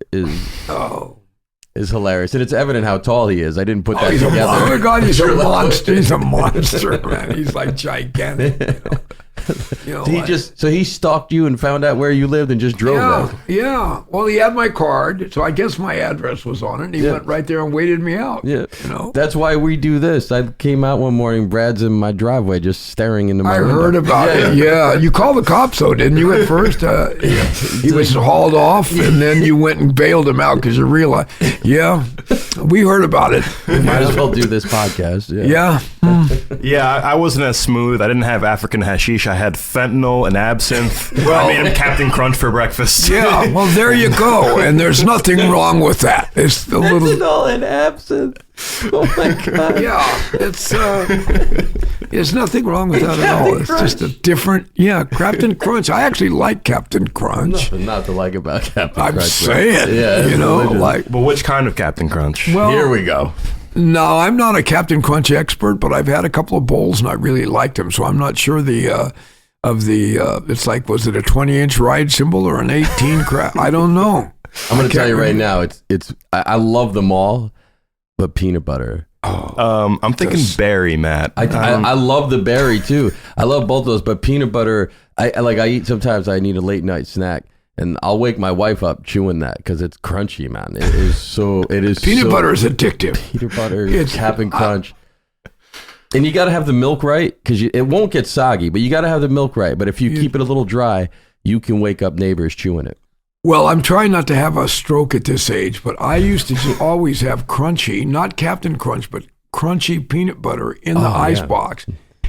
is hilarious, and it's evident how tall he is. I didn't put that together. Oh my God, he's a monster. He's a monster, man. He's like gigantic. So he stalked you and found out where you lived and just drove there. Yeah. Well, he had my card, so I guess my address was on it. And he went right there and waited me out. Yeah. That's why we do this. I came out one morning, Brad's in my driveway just staring into my window. I heard about it. Yeah. You called the cops, though, didn't you, at first? He was hauled off, and then you went and bailed him out because you realized, we heard about it. Might as well do this podcast. Yeah. Yeah, I wasn't as smooth. I didn't have African hashish. I had fentanyl and absinthe. I made him Captain Crunch for breakfast. Yeah, well, there you go. And there's nothing wrong with that. It's the little Fentanyl and absinthe. Oh my God. Yeah, there's nothing wrong with that at all. It's just a different, Captain Crunch. I actually like Captain Crunch. Nothing not to like about Captain I'm Crunch. saying, Yeah, like. But which kind of Captain Crunch? Well, Here we go. No, I'm not a Captain Crunch expert, but I've had a couple of bowls and I really liked them. So I'm not sure it's like, was it a 20-inch ride cymbal or an 18 crap? I don't know. I'm going to tell you right now, I love them all, but peanut butter. I'm thinking berry, Matt. I love the berry too. I love both of those, but peanut butter, I eat sometimes. I need a late night snack. And I'll wake my wife up chewing that because it's crunchy, man. It is peanut butter is addictive. Peanut butter, Captain Crunch. And you got to have the milk right because it won't get soggy, but you got to have the milk right. But if you keep it a little dry, you can wake up neighbors chewing it. Well, I'm trying not to have a stroke at this age, but I used to just always have crunchy, not Captain Crunch, but crunchy peanut butter in the icebox.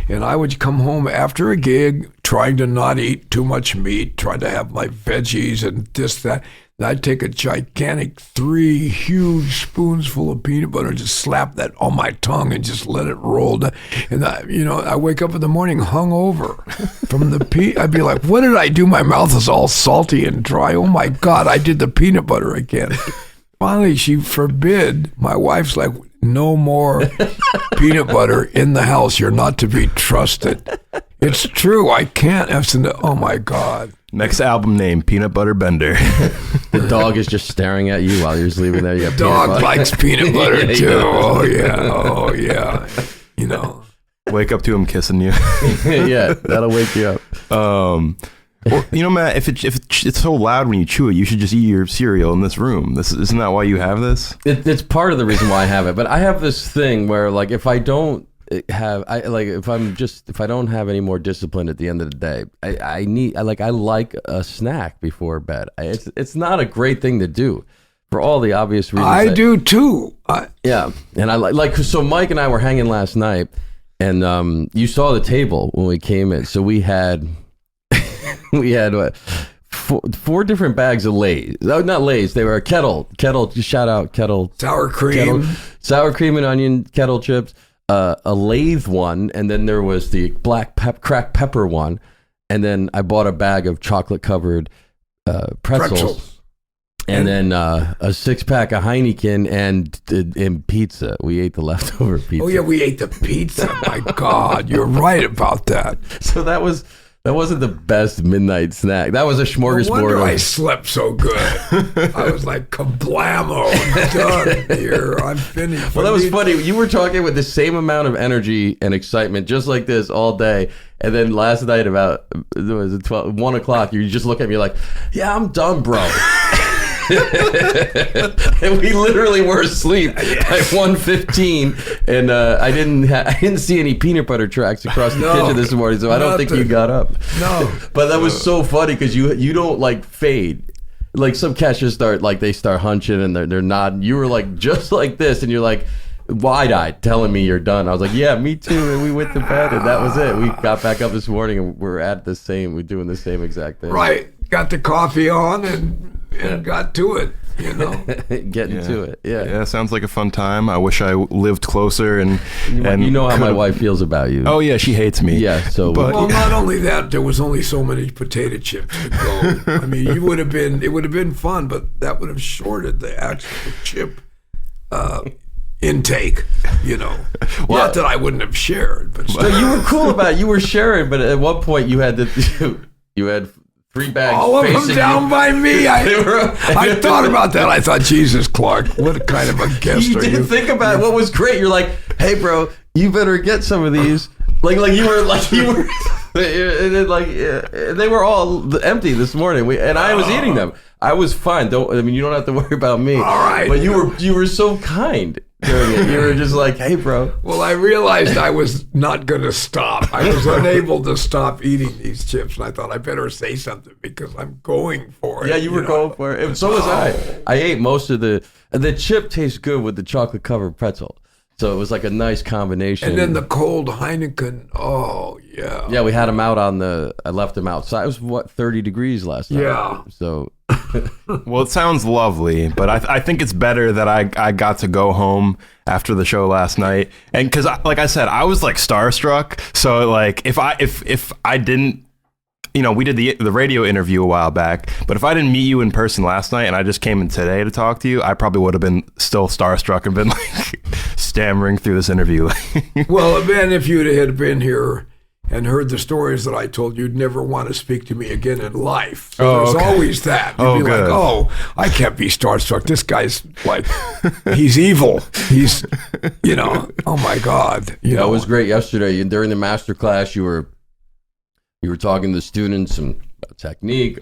And I would come home after a gig, trying to not eat too much meat, trying to have my veggies and this, that. And I'd take a gigantic 3 huge spoons full of peanut butter and just slap that on my tongue and just let it roll down. And I wake up in the morning hungover from the I'd be like, what did I do? My mouth is all salty and dry. Oh my God, I did the peanut butter again. Finally, she forbid. My wife's like, no more peanut butter in the house. You're not to be trusted. It's true. I can't. Oh my God. Next album name, Peanut Butter Bender. The dog is just staring at you while you're sleeping there. You got dog likes peanut butter too. Oh yeah. Wake up to him kissing you. Yeah, that'll wake you up. Well, Matt, if it's so loud when you chew it, you should just eat your cereal in this room. Isn't that why you have this? It's part of the reason why I have it. But I have this thing where, like, if I don't have any more discipline at the end of the day, I like a snack before bed. It's not a great thing to do for all the obvious reasons. I do too. And I like so Mike and I were hanging last night, and you saw the table when we came in. So we had what, four different bags of Lay's. No, not Lay's. They were Kettle. Shout out Kettle. Sour cream. Sour cream and onion Kettle chips. A Lathe one, and then there was the black cracked pepper one, and then I bought a bag of chocolate covered pretzels. And then a 6-pack of Heineken and pizza. We ate the leftover pizza. Oh yeah, we ate the pizza. My God, you're right about that. So that wasn't the best midnight snack. That was a smorgasbord. No wonder I slept so good. I was like, kablamo, done here. I'm finished. Well, that was funny. You were talking with the same amount of energy and excitement, just like this all day. And then last night about 1 o'clock, you just look at me like, yeah, I'm done, bro. And we literally were asleep by 1:15, and I didn't see any peanut butter tracks across the kitchen this morning, so I don't think you got up. No, but that was so funny because you don't like fade. Like some cats just start hunching and they're nodding. You were like just like this, and you're like wide-eyed telling me you're done. I was like, yeah, me too. And we went to bed, and that was it. We got back up this morning, and we're doing the same exact thing. Right. Got the coffee on and got to it, Getting to it. Yeah, sounds like a fun time. I wish I lived closer and you know how my wife feels about you. Oh yeah, she hates me. Yeah, well, not only that, there was only so many potato chips to go. I mean, it would have been fun, but that would have shorted the actual chip intake, Not that I wouldn't have shared, but so you were cool about it. You were sharing, but at one point you had 3 bags. All of them down by me. I thought about that. I thought, Jesus, Clark, what kind of a guest are you? You did think about it. What was great? You're like, hey, bro, you better get some of these. Like you were. They were all empty this morning. I was eating them. I was fine. You don't have to worry about me. All right. But you were so kind during it. You were just like, hey, bro. Well, I realized I was not going to stop. I was unable to stop eating these chips, and I thought I better say something because I'm going for it. Yeah, you were going for it. So was I. I ate most of the chip tastes good with the chocolate covered pretzel. So it was like a nice combination. And then the cold Heineken. Oh, yeah. Yeah, we had him out I left him outside. It was 30 degrees last night. Yeah. So. Well, it sounds lovely, but I think it's better that I got to go home after the show last night. And because, like I said, I was like starstruck. So like if I didn't, we did the radio interview a while back, but if I didn't meet you in person last night and I just came in today to talk to you, I probably would have been still starstruck and been like stammering through this interview. Well, man, if you had been here and heard the stories that I told, you'd never want to speak to me again in life. So there's always that. You'd be good. like, I can't be starstruck. This guy's like, he's evil. He's, oh my God. It was great yesterday. During the master class, you were talking to the students and about technique,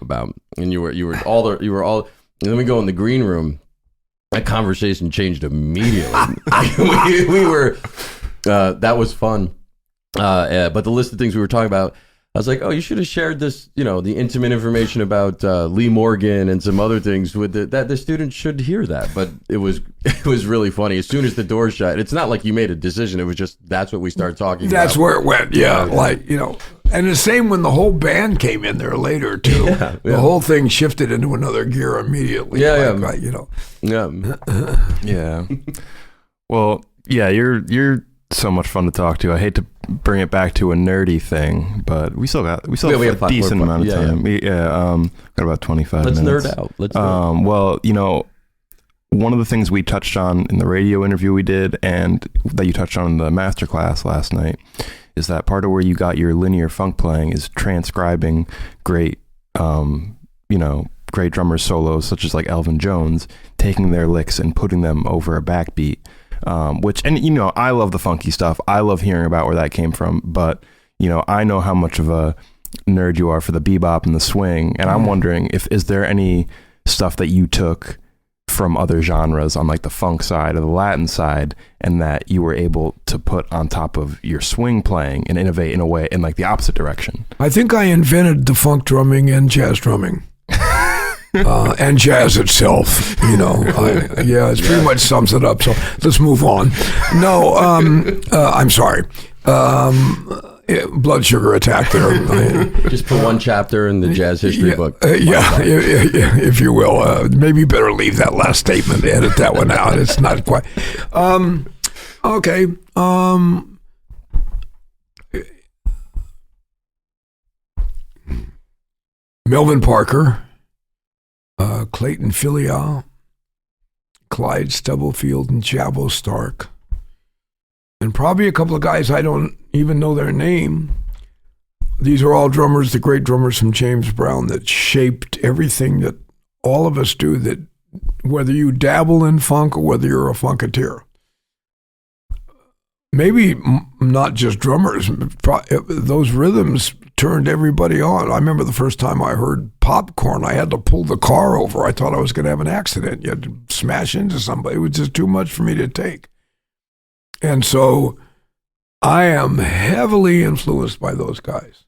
and you were all, and then we go in the green room. That conversation changed immediately. we were, that was fun. But the list of things we were talking about, I was like, oh, you should have shared this, the intimate information about Lee Morgan and some other things that the students should hear that. But it was really funny. As soon as the door shut, it's not like you made a decision. It was just, that's what we started talking about. That's where it went. Yeah. And the same when the whole band came in there later too. Yeah. The whole thing shifted into another gear immediately. Yeah. Yeah. Well, yeah, you're so much fun to talk to. I hate to bring it back to a nerdy thing, but we still have a decent amount of time. Got about 25 minutes. Let's nerd out. Let's well, one of the things we touched on in the radio interview we did and that you touched on in the masterclass last night is that part of where you got your linear funk playing is transcribing great great drummers solos such as like Elvin Jones, taking their licks and putting them over a backbeat. I love the funky stuff. I love hearing about where that came from, but I know how much of a nerd you are for the bebop and the swing, and I'm wondering is there any stuff that you took from other genres on like the funk side or the Latin side, and that you were able to put on top of your swing playing and innovate in a way in like the opposite direction? I think I invented the funk drumming and jazz drumming. And jazz itself, it pretty much sums it up. So let's move on. No, I'm sorry. Blood sugar attack there. Just put one chapter in the jazz history book. If you will. Maybe better leave that last statement, edit that one out. It's not quite. Okay. Melvin Parker. Clayton Filial, Clyde Stubblefield, and Chavo Stark. And probably a couple of guys I don't even know their name. These are all drummers, the great drummers from James Brown that shaped everything that all of us do, that whether you dabble in funk or whether you're a funketeer. Maybe not just drummers, those rhythms turned everybody on. I remember the first time I heard Popcorn, I had to pull the car over. I thought I was going to have an accident. You had to smash into somebody. It was just too much for me to take. And so I am heavily influenced by those guys.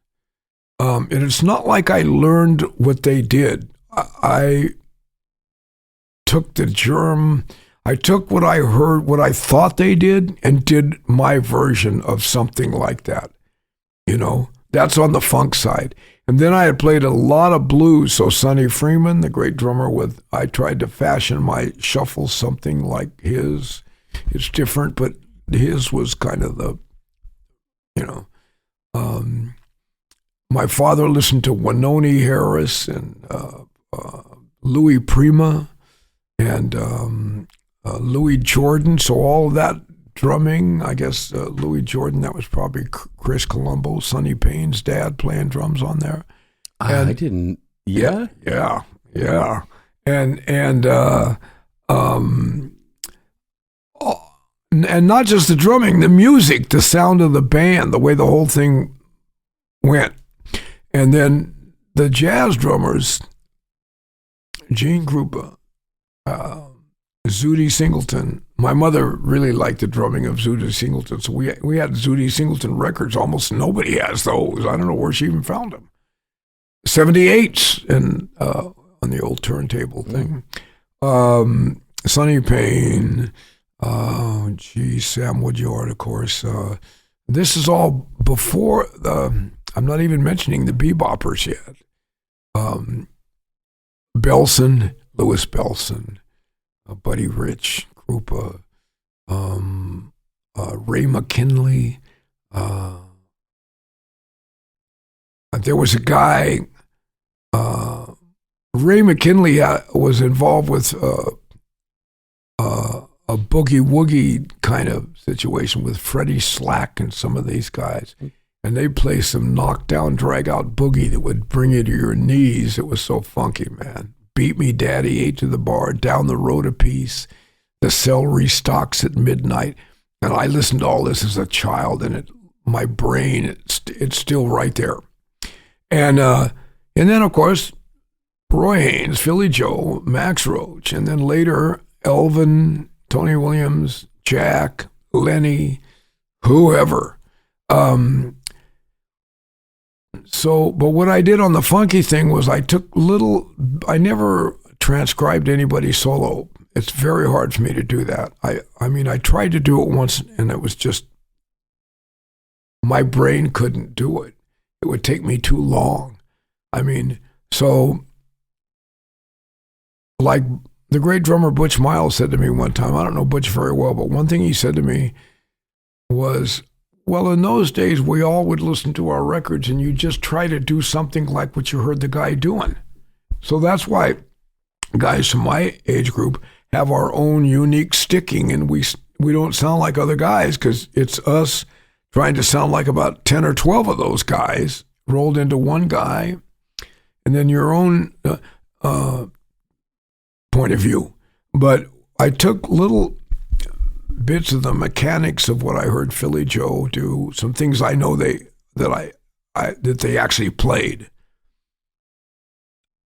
And it's not like I learned what they did. I took the germ. I took what I heard, what I thought they did, and did my version of something like that. That's on the funk side. And then I had played a lot of blues. So Sonny Freeman, the great drummer, I tried to fashion my shuffle something like his. It's different, but his was kind of the, my father listened to Wynonie Harris and Louis Prima and Louis Jordan. So all of that drumming, I guess Louis Jordan, that was probably Chris Colombo, Sonny Payne's dad, playing drums on there. And, I didn't. Yeah. And not just the drumming, the music, the sound of the band, the way the whole thing went. And then the jazz drummers, Gene Krupa, Zooty Singleton. My mother really liked the drumming of Zooty Singleton, so we had Zooty Singleton records. Almost nobody has those. I don't know where she even found them. 78s and on the old turntable thing. Sonny Payne, Sam Woodyard, of course. This is all before I'm not even mentioning the beboppers yet. Belson, Louis Belson, Buddy Rich, Krupa, Ray McKinley. There was a guy, Ray McKinley was involved with a boogie-woogie kind of situation with Freddie Slack and some of these guys. And they play some knockdown, drag-out boogie that would bring you to your knees. It was so funky, man. Beat Me Daddy, 8 to the Bar, Down the Road a Piece, The Celery Stalks at Midnight. And I listened to all this as a child, and my brain, it's still right there. And then, of course, Roy Haynes, Philly Joe, Max Roach, and then later Elvin, Tony Williams, Jack, Lenny, whoever. But what I did on the funky thing was I never transcribed anybody's solo. It's very hard for me to do that. I mean, I tried to do it once, and it was just, my brain couldn't do it. It would take me too long. I mean, so, like the great drummer Butch Miles said to me one time, I don't know Butch very well, but one thing he said to me was, well, in those days, we all would listen to our records and you just try to do something like what you heard the guy doing. So that's why guys from my age group have our own unique sticking, and we don't sound like other guys because it's us trying to sound like about 10 or 12 of those guys rolled into one guy, and then your own point of view. But I took little bits of the mechanics of what I heard Philly Joe do, some things I know that they actually played,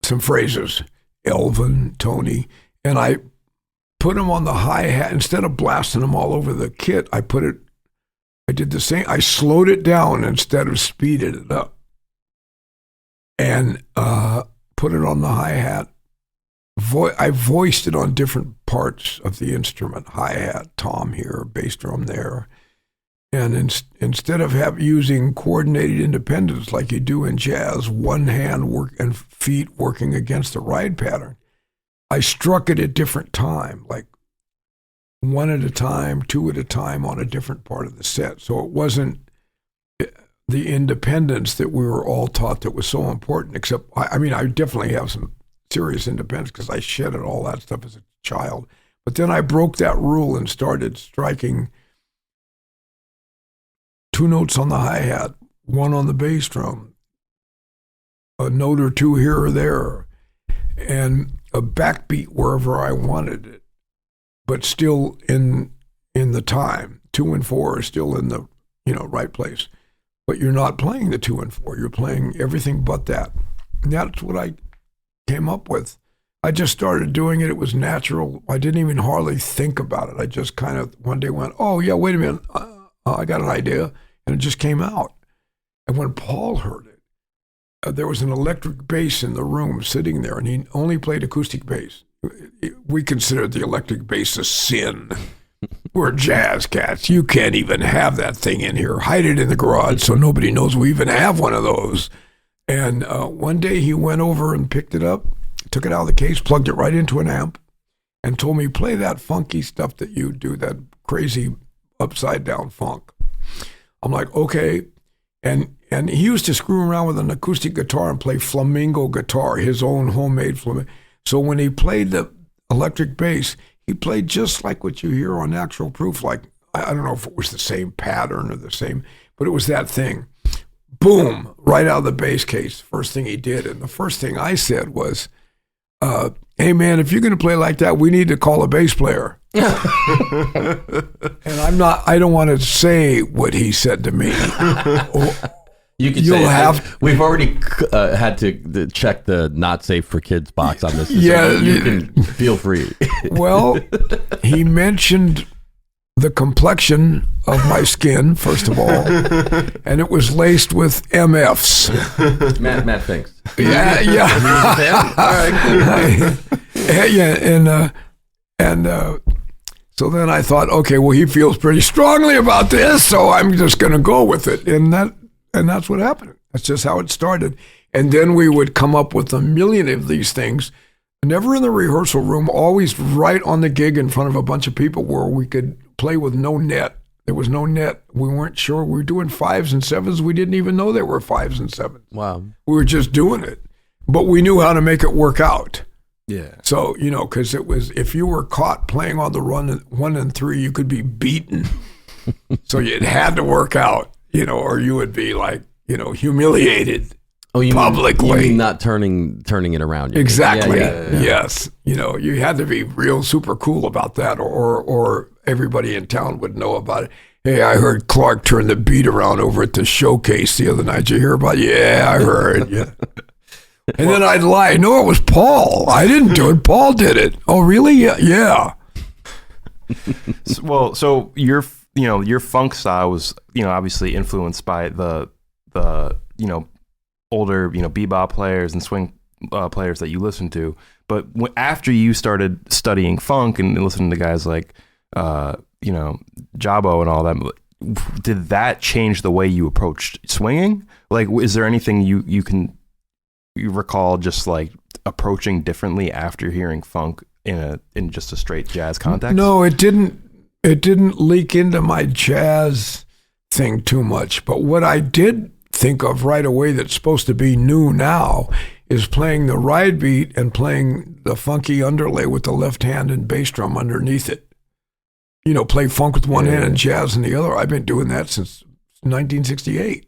some phrases, Elvin, Tony, and I put them on the hi-hat. Instead of blasting them all over the kit, I did the same. I slowed it down instead of speeded it up, and put it on the hi-hat. I voiced it on different parts of the instrument, hi-hat, tom here, bass drum there. And instead of using coordinated independence like you do in jazz, one hand work and feet working against the ride pattern, I struck it at different time, like one at a time, two at a time on a different part of the set. So it wasn't the independence that we were all taught that was so important, except, I mean, I definitely have some serious independence because I shedded all that stuff as a child. But then I broke that rule and started striking 2 notes on the hi-hat, 1 on the bass drum, a note or 2 here or there, and a backbeat wherever I wanted it, but still in the time. 2 and 4 are still in the right place. But you're not playing the 2 and 4. You're playing everything but that. And that's what I came up with. I just started doing it. It was natural. I didn't even hardly think about it. I just kind of one day went, oh, yeah, wait a minute. I got an idea. And it just came out. And when Paul heard it, there was an electric bass in the room sitting there, and he only played acoustic bass. We considered the electric bass a sin. We're jazz cats. You can't even have that thing in here. Hide it in the garage so nobody knows we even have one of those. And one day he went over and picked it up, took it out of the case, plugged it right into an amp, and told me, play that funky stuff that you do, that crazy upside down funk. I'm like, okay. And he used to screw around with an acoustic guitar and play flamenco guitar, his own homemade flamenco. So when he played the electric bass, he played just like what you hear on Actual Proof. Like, I don't know if it was the same pattern or the same, but it was that thing. Boom, right out of the bass case, first thing he did. And the first thing I said was, hey man, if you're going to play like that, we need to call a bass player. And I don't want to say what he said to me. You can say we've already had to check the not safe for kids box on this. Yeah, so you can feel free. Well, he mentioned the complexion of my skin, first of all, and it was laced with MFs. Matt thinks. Yeah. All right, cool. Yeah, and So then I thought, okay, well, he feels pretty strongly about this, so I'm just going to go with it. And that's what happened. That's just how it started. And then we would come up with a million of these things, never in the rehearsal room, always right on the gig in front of a bunch of people where we could play with no net. There was no net. We weren't sure. We were doing 5s and 7s. We didn't even know they were 5s and 7s. Wow. We were just doing it. But we knew how to make it work out. Yeah. So, because it was, if you were caught playing on the 1 and 3, you could be beaten. So it had to work out, or you would be like, humiliated publicly. You mean not turning it around. Exactly. Yeah. Yes. You had to be real super cool about that, or everybody in town would know about it. Hey, I heard Clark turn the beat around over at the showcase the other night. Did you hear about it? Yeah, I heard. Yeah. And then I'd lie. No, it was Paul. I didn't do it. Paul did it. Oh, really? Yeah. So your funk style was, obviously influenced by the older, bebop players and swing players that you listened to. But after you started studying funk and listening to guys like, Jabo and all that, did that change the way you approached swinging? Like, is there anything you recall just like approaching differently after hearing funk in just a straight jazz context? No, it didn't leak into my jazz thing too much. But what I did think of right away that's supposed to be new now is playing the ride beat and playing the funky underlay with the left hand and bass drum underneath it. Play funk with one hand and jazz in the other. I've been doing that since 1968.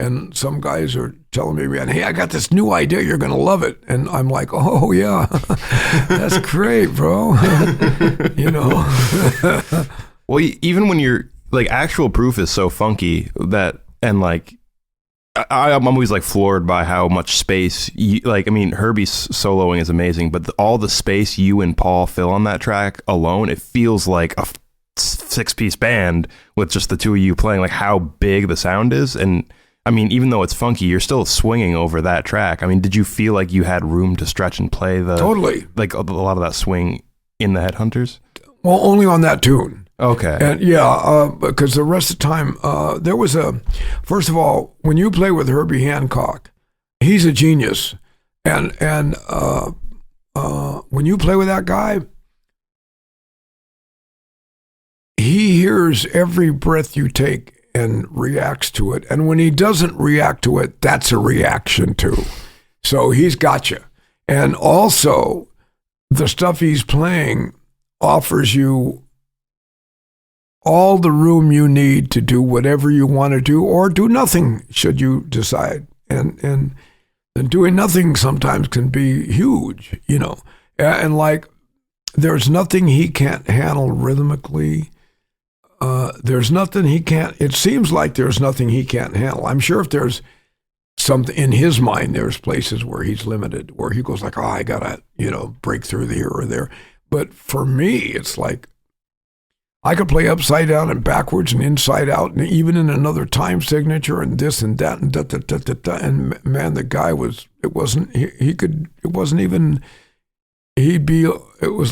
And some guys are telling me, man, hey, I got this new idea. You're going to love it. And I'm like, oh, yeah, that's great, bro. Well, even when you're like, Actual Proof is so funky that, and like, I'm always like floored by how much space Herbie's soloing is amazing, but all the space you and Paul fill on that track alone, it feels like a 6-piece band with just the two of you playing, like how big the sound is. And even though it's funky, you're still swinging over that track. Did you feel like you had room to stretch and play totally, like a lot of that swing in the Headhunters? Well, only on that tune. Okay. And because the rest of the time, there was first of all, when you play with Herbie Hancock, he's a genius. And when you play with that guy, he hears every breath you take and reacts to it. And when he doesn't react to it, that's a reaction too. So he's got you. And also, the stuff he's playing offers you all the room you need to do whatever you want to do, or do nothing should you decide. And doing nothing sometimes can be huge, And like, there's nothing he can't handle rhythmically. There's nothing he can't, it seems like there's nothing he can't handle. I'm sure if there's something in his mind, there's places where he's limited, where he goes like, oh, I gotta, break through here or there. But for me, it's like, I could play upside down and backwards and inside out, and even in another time signature and this and that and da. And man, the guy it was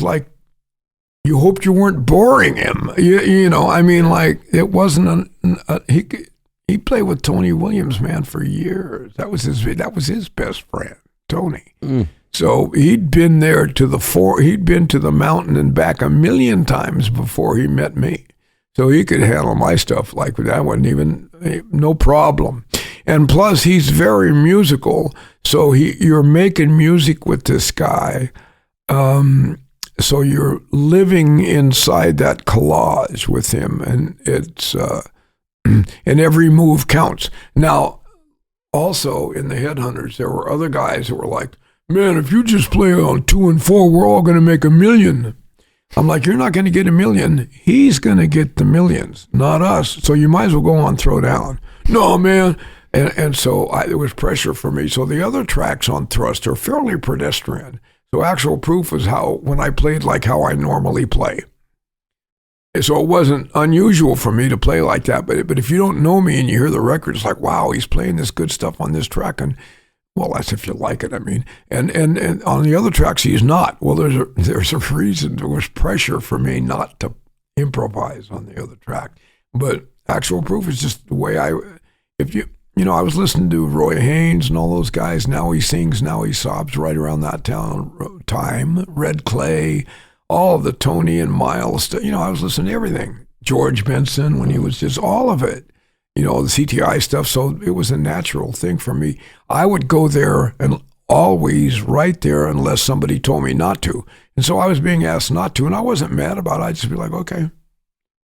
like, you hoped you weren't boring him. It wasn't he played with Tony Williams, man, for years. That was his best friend, Tony. Mm. So he'd been there he'd been to the mountain and back a million times before he met me. So he could handle my stuff like that. Wasn't even, no problem. And plus he's very musical. So you're making music with this guy. So you're living inside that collage with him, and it's and every move counts. Now, also in the Headhunters, there were other guys that were like, man, if you just play on 2 and 4, we're all going to make $1 million. I'm like, you're not going to get $1 million. He's going to get the millions, not us. So you might as well go on, throw down. No, man. And so there was pressure for me. So the other tracks on Thrust are fairly pedestrian. So Actual Proof is when I played like how I normally play. So it wasn't unusual for me to play like that. But if you don't know me and you hear the record, it's like, wow, he's playing this good stuff on this track. And well, that's if you like it, and on the other tracks, he's not. Well, there's a reason. There was pressure for me not to improvise on the other track. But actual proof is just the way I was listening to Roy Haynes and all those guys. Now He Sings, Now He Sobs, right around that time. Red Clay, all of the Tony and Miles. I was listening to everything. George Benson, when he was just all of it. The CTI stuff. So it was a natural thing for me. I would go there and always right there unless somebody told me not to. And so I was being asked not to, and I wasn't mad about it. I'd just be like, okay.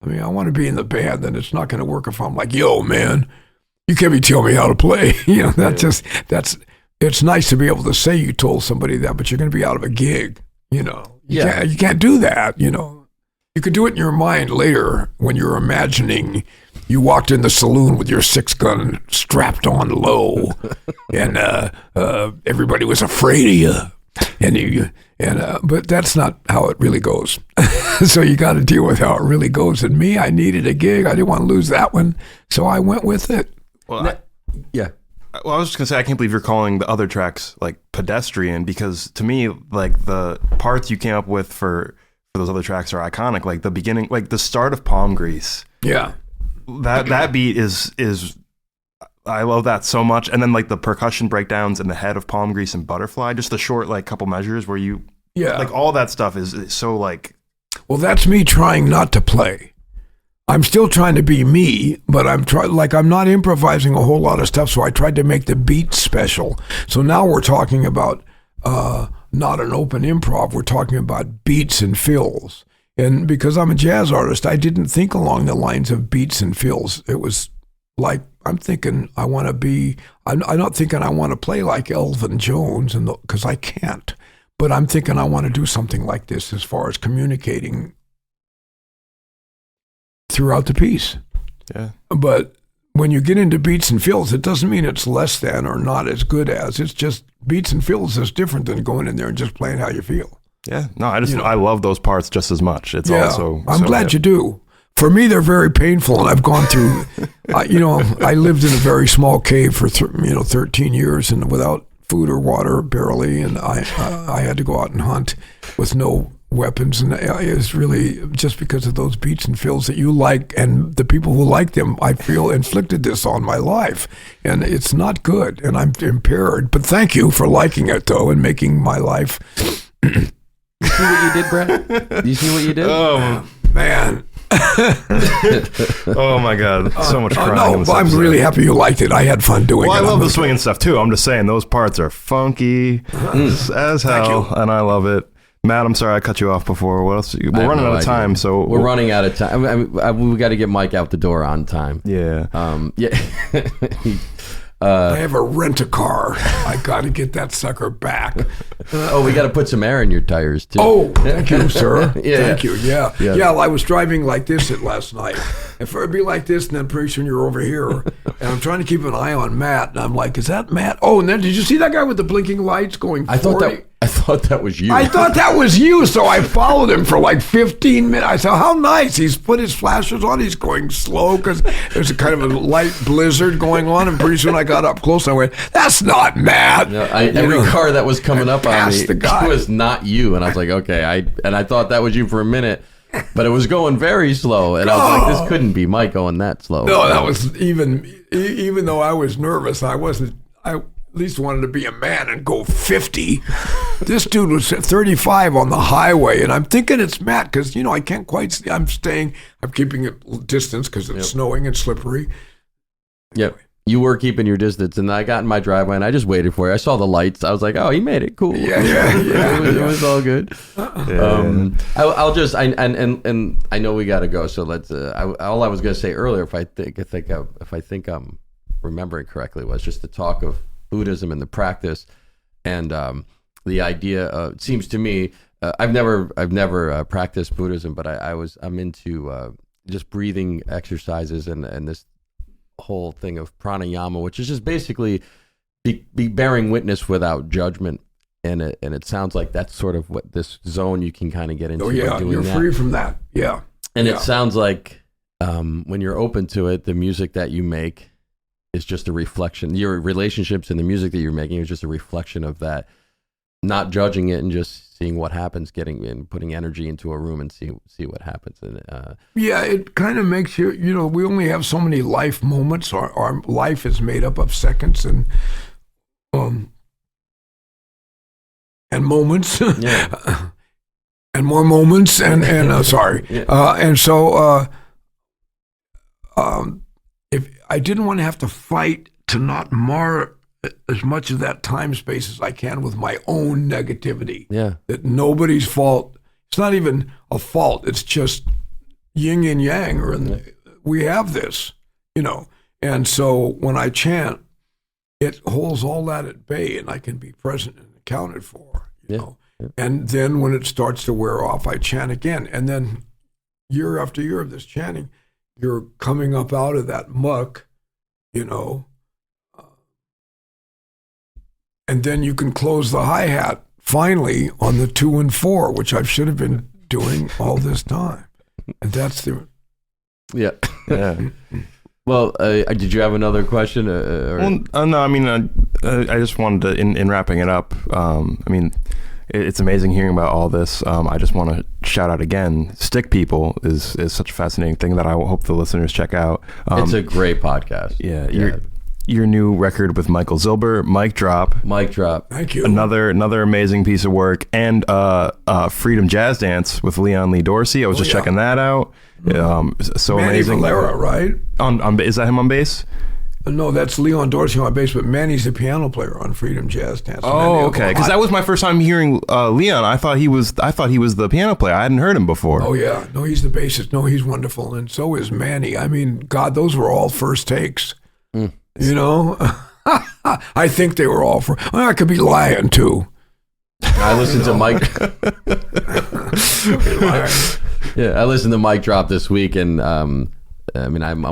I want to be in the band, then it's not going to work if I'm like, yo, man, you can't be telling me how to play. It's nice to be able to say you told somebody that, but you're going to be out of a gig. You can't do that. You could do it in your mind later when you're imagining you walked in the saloon with your 6-gun strapped on low, and everybody was afraid of you. But that's not how it really goes. So you got to deal with how it really goes. And me, I needed a gig. I didn't want to lose that one, so I went with it. Well, I was just gonna say, I can't believe you're calling the other tracks like pedestrian, because to me, like the parts you came up with for those other tracks are iconic. Like the beginning, like the start of Palm Grease. Yeah, that beat is I love that so much. And then like the percussion breakdowns in the head of Palm Grease and Butterfly, just the short like couple measures where like all that stuff is so like. Well, that's me trying not to play. I'm still trying to be me, but I'm not improvising a whole lot of stuff. So I tried to make the beat special. So now we're talking about not an open improv. We're talking about beats and fills. And because I'm a jazz artist, I didn't think along the lines of beats and fills. It was like, I'm thinking I want to be, I'm not thinking I want to play like Elvin Jones, because I can't. But I'm thinking I want to do something like this as far as communicating throughout the piece. Yeah. But when you get into beats and fills, it doesn't mean it's less than or not as good as. It's just beats and fills is different than going in there and just playing how you feel. Yeah. No, I love those parts just as much. It's also. I'm glad you do. For me, they're very painful, and I've gone through. I lived in a very small cave for 13 years, and without food or water, barely, and I had to go out and hunt with no weapons, and it was really just because of those beats and fills that you like, and the people who like them, I feel, inflicted this on my life, and it's not good, and I'm impaired. But thank you for liking it, though, and making my life. You see what you did, Brett? You see what you did? Oh, man. Oh my God, so much crying. No, I'm really happy you liked it. I had fun doing it. I love the swinging stuff too. I'm just saying those parts are funky as hell, and I love it. Matt, I'm sorry I cut you off before. What else? We're running out of time, so we're running out of time. We got to get Mike out the door on time. Yeah. I have a rent-a-car. I got to get that sucker back. We got to put some air in your tires too. Oh, thank you, sir. Thank you. Yeah. Well, I was driving like this last night. If it'd be like this, and then pretty soon you're over here, and I'm trying to keep an eye on Matt, and I'm like, is that Matt? Oh, and then did you see that guy with the blinking lights going 40? I thought that was you. I thought that was you, so I followed him for like 15 minutes. I said, how nice. He's put his flashers on. He's going slow because there's a kind of a light blizzard going on, and pretty soon I got up close and I went, that's not Matt. No, every car that was coming up on me, it was not you. And I was like, okay. I thought that was you for a minute, but it was going very slow. And I was like, this couldn't be Mike going that slow. No, that was even though I was nervous, I at least wanted to be a man and go 50. This dude was 35 on the highway, and I'm thinking it's Matt because, I can't quite see. I'm keeping it distance because it's snowing and slippery. Yep. You were keeping your distance, and I got in my driveway, and I just waited for you. I saw the lights. I was like, oh, he made it cool. Yeah. It was all good. I'll just, and I know we got to go, so let's, all I was going to say earlier, if I think I'm remembering correctly, was just the talk of Buddhism and the practice, and the idea it seems to me I've never practiced Buddhism, but I'm into just breathing exercises and this whole thing of pranayama, which is just basically be bearing witness without judgment, and it sounds like that's sort of what this zone you can kind of get into. You're free from that. It sounds like when you're open to it, the music that you make is just a reflection. Your relationships and the music that you're making is just a reflection of that not judging it and just seeing what happens, getting and putting energy into a room and see what happens. And it kind of makes you, we only have so many life moments. Our life is made up of seconds and moments, and more moments, and sorry, and so if I didn't want to have to fight to not mar as much of that time space as I can with my own negativity. Yeah. That nobody's fault. It's not even a fault. It's just yin and yang, we have this, And so when I chant, it holds all that at bay, and I can be present and accounted for, you know. Yeah. And then when it starts to wear off, I chant again. And then year after year of this chanting, you're coming up out of that muck, and then you can close the hi-hat finally on the 2 and 4, which I should have been doing all this time. And that's the... Yeah. Well, did you have another question? No, I mean, I just wanted to, in wrapping it up, it's amazing hearing about all this. I just want to shout out again, Stick People is such a fascinating thing that I hope the listeners check out. It's a great podcast. Yeah. Your new record with Michael Zilber, Mic Drop. Thank you. Another amazing piece of work. And Freedom Jazz Dance with Leon Lee Dorsey. I was checking that out. So Manny amazing. Valera, right? On is that him on bass? No, that's Leon Dorsey on bass, but Manny's the piano player on Freedom Jazz Dance. Oh, okay. Because that was my first time hearing Leon. I thought he was the piano player. I hadn't heard him before. Oh yeah, no, he's the bassist. No, he's wonderful, and so is Manny. I mean, God, those were all first takes. I think they were all I could be lying too. I listened to Mike. I listened to Mic Drop this week, and I'm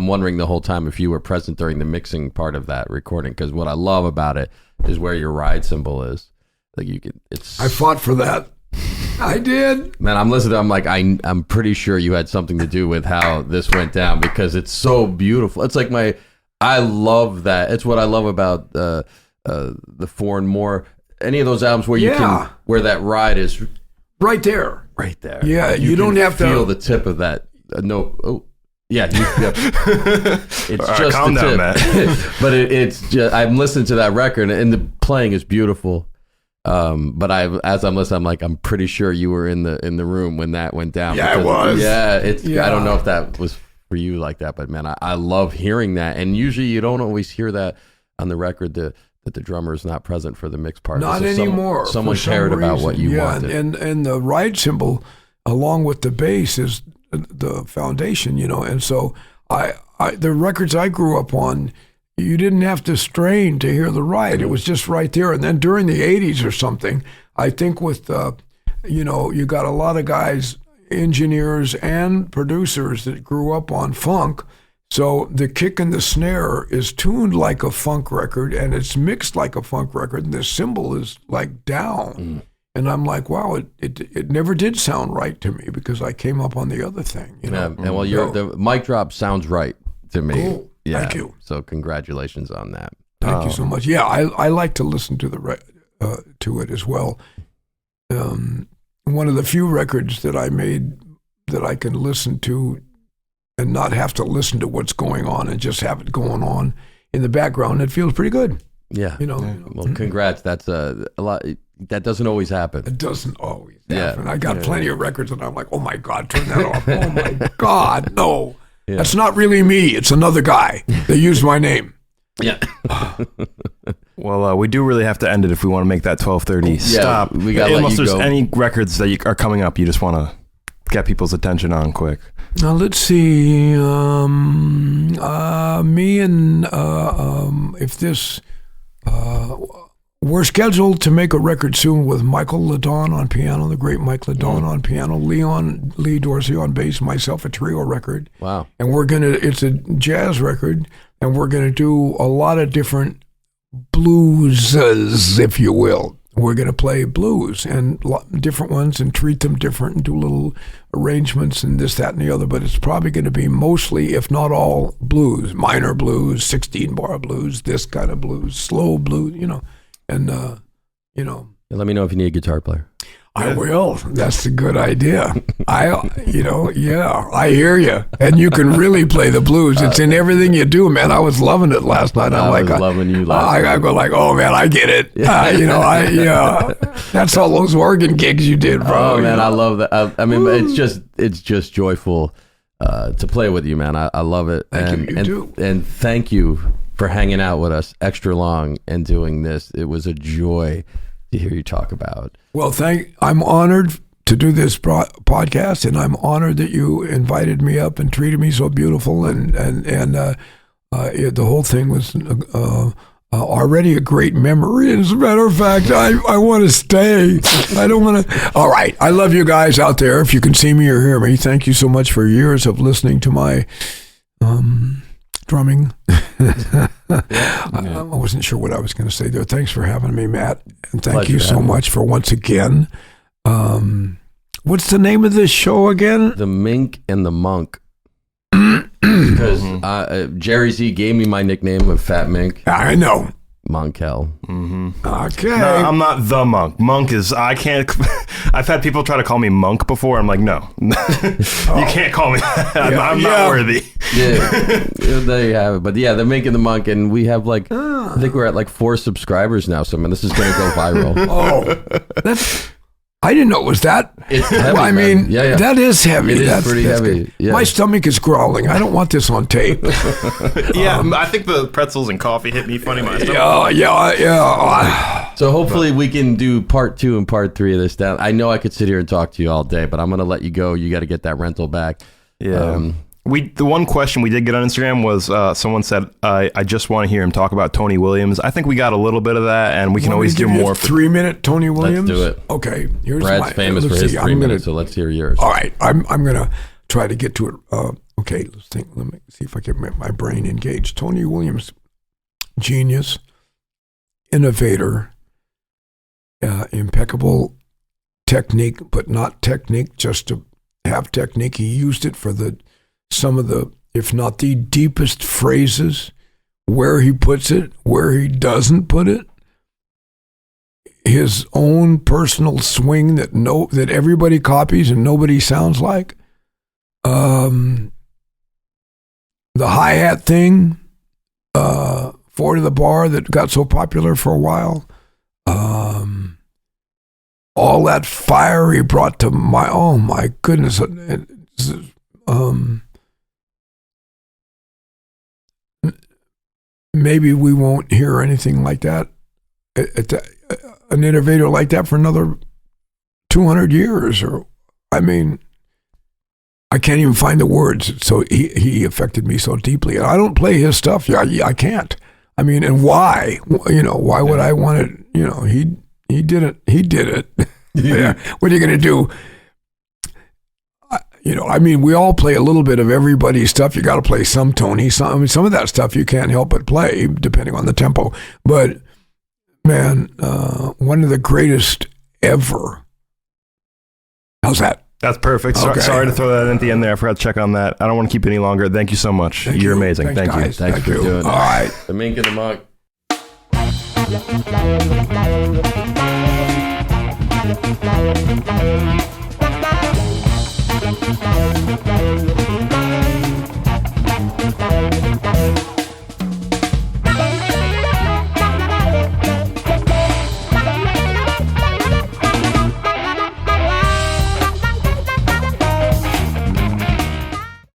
wondering the whole time if you were present during the mixing part of that recording, because what I love about it is where your ride cymbal is. Like I fought for that. I did. Man, I'm listening. I'm like, I'm pretty sure you had something to do with how this went down, because it's so beautiful. It's like I love that. It's what I love about the 4 and More. Any of those albums where where that ride is right there. Yeah, you don't have to feel the tip of that. It's just calm the down, tip. Matt. But it's just, I'm listening to that record, and the playing is beautiful. But as I'm listening, I'm like, I'm pretty sure you were in the room when that went down. Yeah, I was. Yeah, I don't know if that was for you like that, but man, I love hearing that. And usually you don't always hear that on the record, that the drummer is not present for the mix part. Not anymore. Someone cared about what you wanted. And the ride cymbal, along with the bass, is the foundation, And so the records I grew up on, you didn't have to strain to hear the ride. It was just right there. And then during the 80s or something, I think with, you got a lot of guys, engineers and producers that grew up on funk. So the kick and the snare is tuned like a funk record, and it's mixed like a funk record, and the cymbal is like down. And I'm like, wow, it never did sound right to me, because I came up on the other thing. Yeah, and the Mic Drop sounds right to me. Cool. Yeah. Thank you. So congratulations on that. Thank you so much. Yeah, I like to listen to to it as well. One of the few records that I made that I can listen to and not have to listen to what's going on and just have it going on in the background. It feels pretty good. Yeah. Well, congrats. That's a lot. That doesn't always happen. It doesn't always happen. I got plenty of records and I'm like, oh my God, turn that off. Oh my God, no. Yeah. That's not really me. It's another guy. They used my name. Yeah. Well, we do really have to end it if we want to make that 12:30 stop. We got to let you go. Unless there's any records that are coming up you just want to get people's attention on quick. Now let's see. Me and if this, we're scheduled to make a record soon with Michael LaDon on piano, the great Mike LaDon on piano, Leon Lee Dorsey on bass, myself, a trio record. Wow! And it's a jazz record, and we're gonna do a lot of different blueses, if you will. We're going to play blues and different ones and treat them different and do little arrangements and this, that, and the other. But it's probably going to be mostly, if not all, blues, minor blues, 16-bar blues, this kind of blues, slow blues, and, Let me know if you need a guitar player. I will. That's a good idea. I hear you. And you can really play the blues. It's in everything you do, man. I was loving it last night. I was loving you last night. I go like, oh man, I get it. That's all those organ gigs you did, bro. Oh man, I love that. I mean, it's just joyful to play with you, man. I love it. Thank you. You too. And thank you for hanging out with us extra long and doing this. It was a joy to hear you talk about. Well, I'm honored to do this podcast, and I'm honored that you invited me up and treated me so beautiful, and the whole thing was already a great memory. As a matter of fact, I want to stay. I don't want to. All right, I love you guys out there. If you can see me or hear me, thank you so much for years of listening to my drumming. I wasn't sure what I was going to say there. Thanks for having me, Matt. And thank you so much for once again. What's the name of this show again? The Mink and the Monk. Because Jerry Z gave me my nickname of Fat Mink. I know. Monkel. Mm-hmm. Okay. No, I'm not the monk. Monk is, I can't, I've had people try to call me monk before. I'm like, no, you can't call me that. I'm not worthy. Yeah, there you have it. But yeah, the Mink and the Monk, and we have like, I think we're at like 4 subscribers now. So man, this is going to go viral. I didn't know it was that. It's heavy, I mean, that is heavy. That's pretty heavy. Yeah. My stomach is growling. I don't want this on tape. I think the pretzels and coffee hit me funny. My stomach. Yeah. So hopefully we can do part 2 and part 3 of this. Down. I know I could sit here and talk to you all day, but I'm going to let you go. You got to get that rental back. Yeah. The one question we did get on Instagram was someone said, I just want to hear him talk about Tony Williams. I think we got a little bit of that, and we can always do more. 3-minute Tony Williams? Let's do it. Okay. Brad's famous for his 3 minutes, so let's hear yours. All right. I'm going to try to get to it. Okay, let's think. Let me see if I can get my brain engaged. Tony Williams, genius, innovator, impeccable technique, but not technique just to have technique. He used it for some of the, if not the deepest phrases, where he puts it, where he doesn't put it, his own personal swing that everybody copies and nobody sounds like, the hi-hat thing, 4 to the bar that got so popular for a while, all that fire he brought to oh my goodness, maybe we won't hear anything like that, an innovator like that for another 200 years. I can't even find the words. So he affected me so deeply. And I don't play his stuff. I can't. And why? Why would I want it? He did it. He did it. Yeah. What are you going to do? We all play a little bit of everybody's stuff. You got to play some Tony. Some of that stuff you can't help but play, depending on the tempo. But man, one of the greatest ever. How's that? That's perfect. Okay. Sorry to throw that in at the end there. I forgot to check on that. I don't want to keep it any longer. Thank you so much. You're amazing. Thank you. Thanks for doing it. All right. The Mink and the Monk.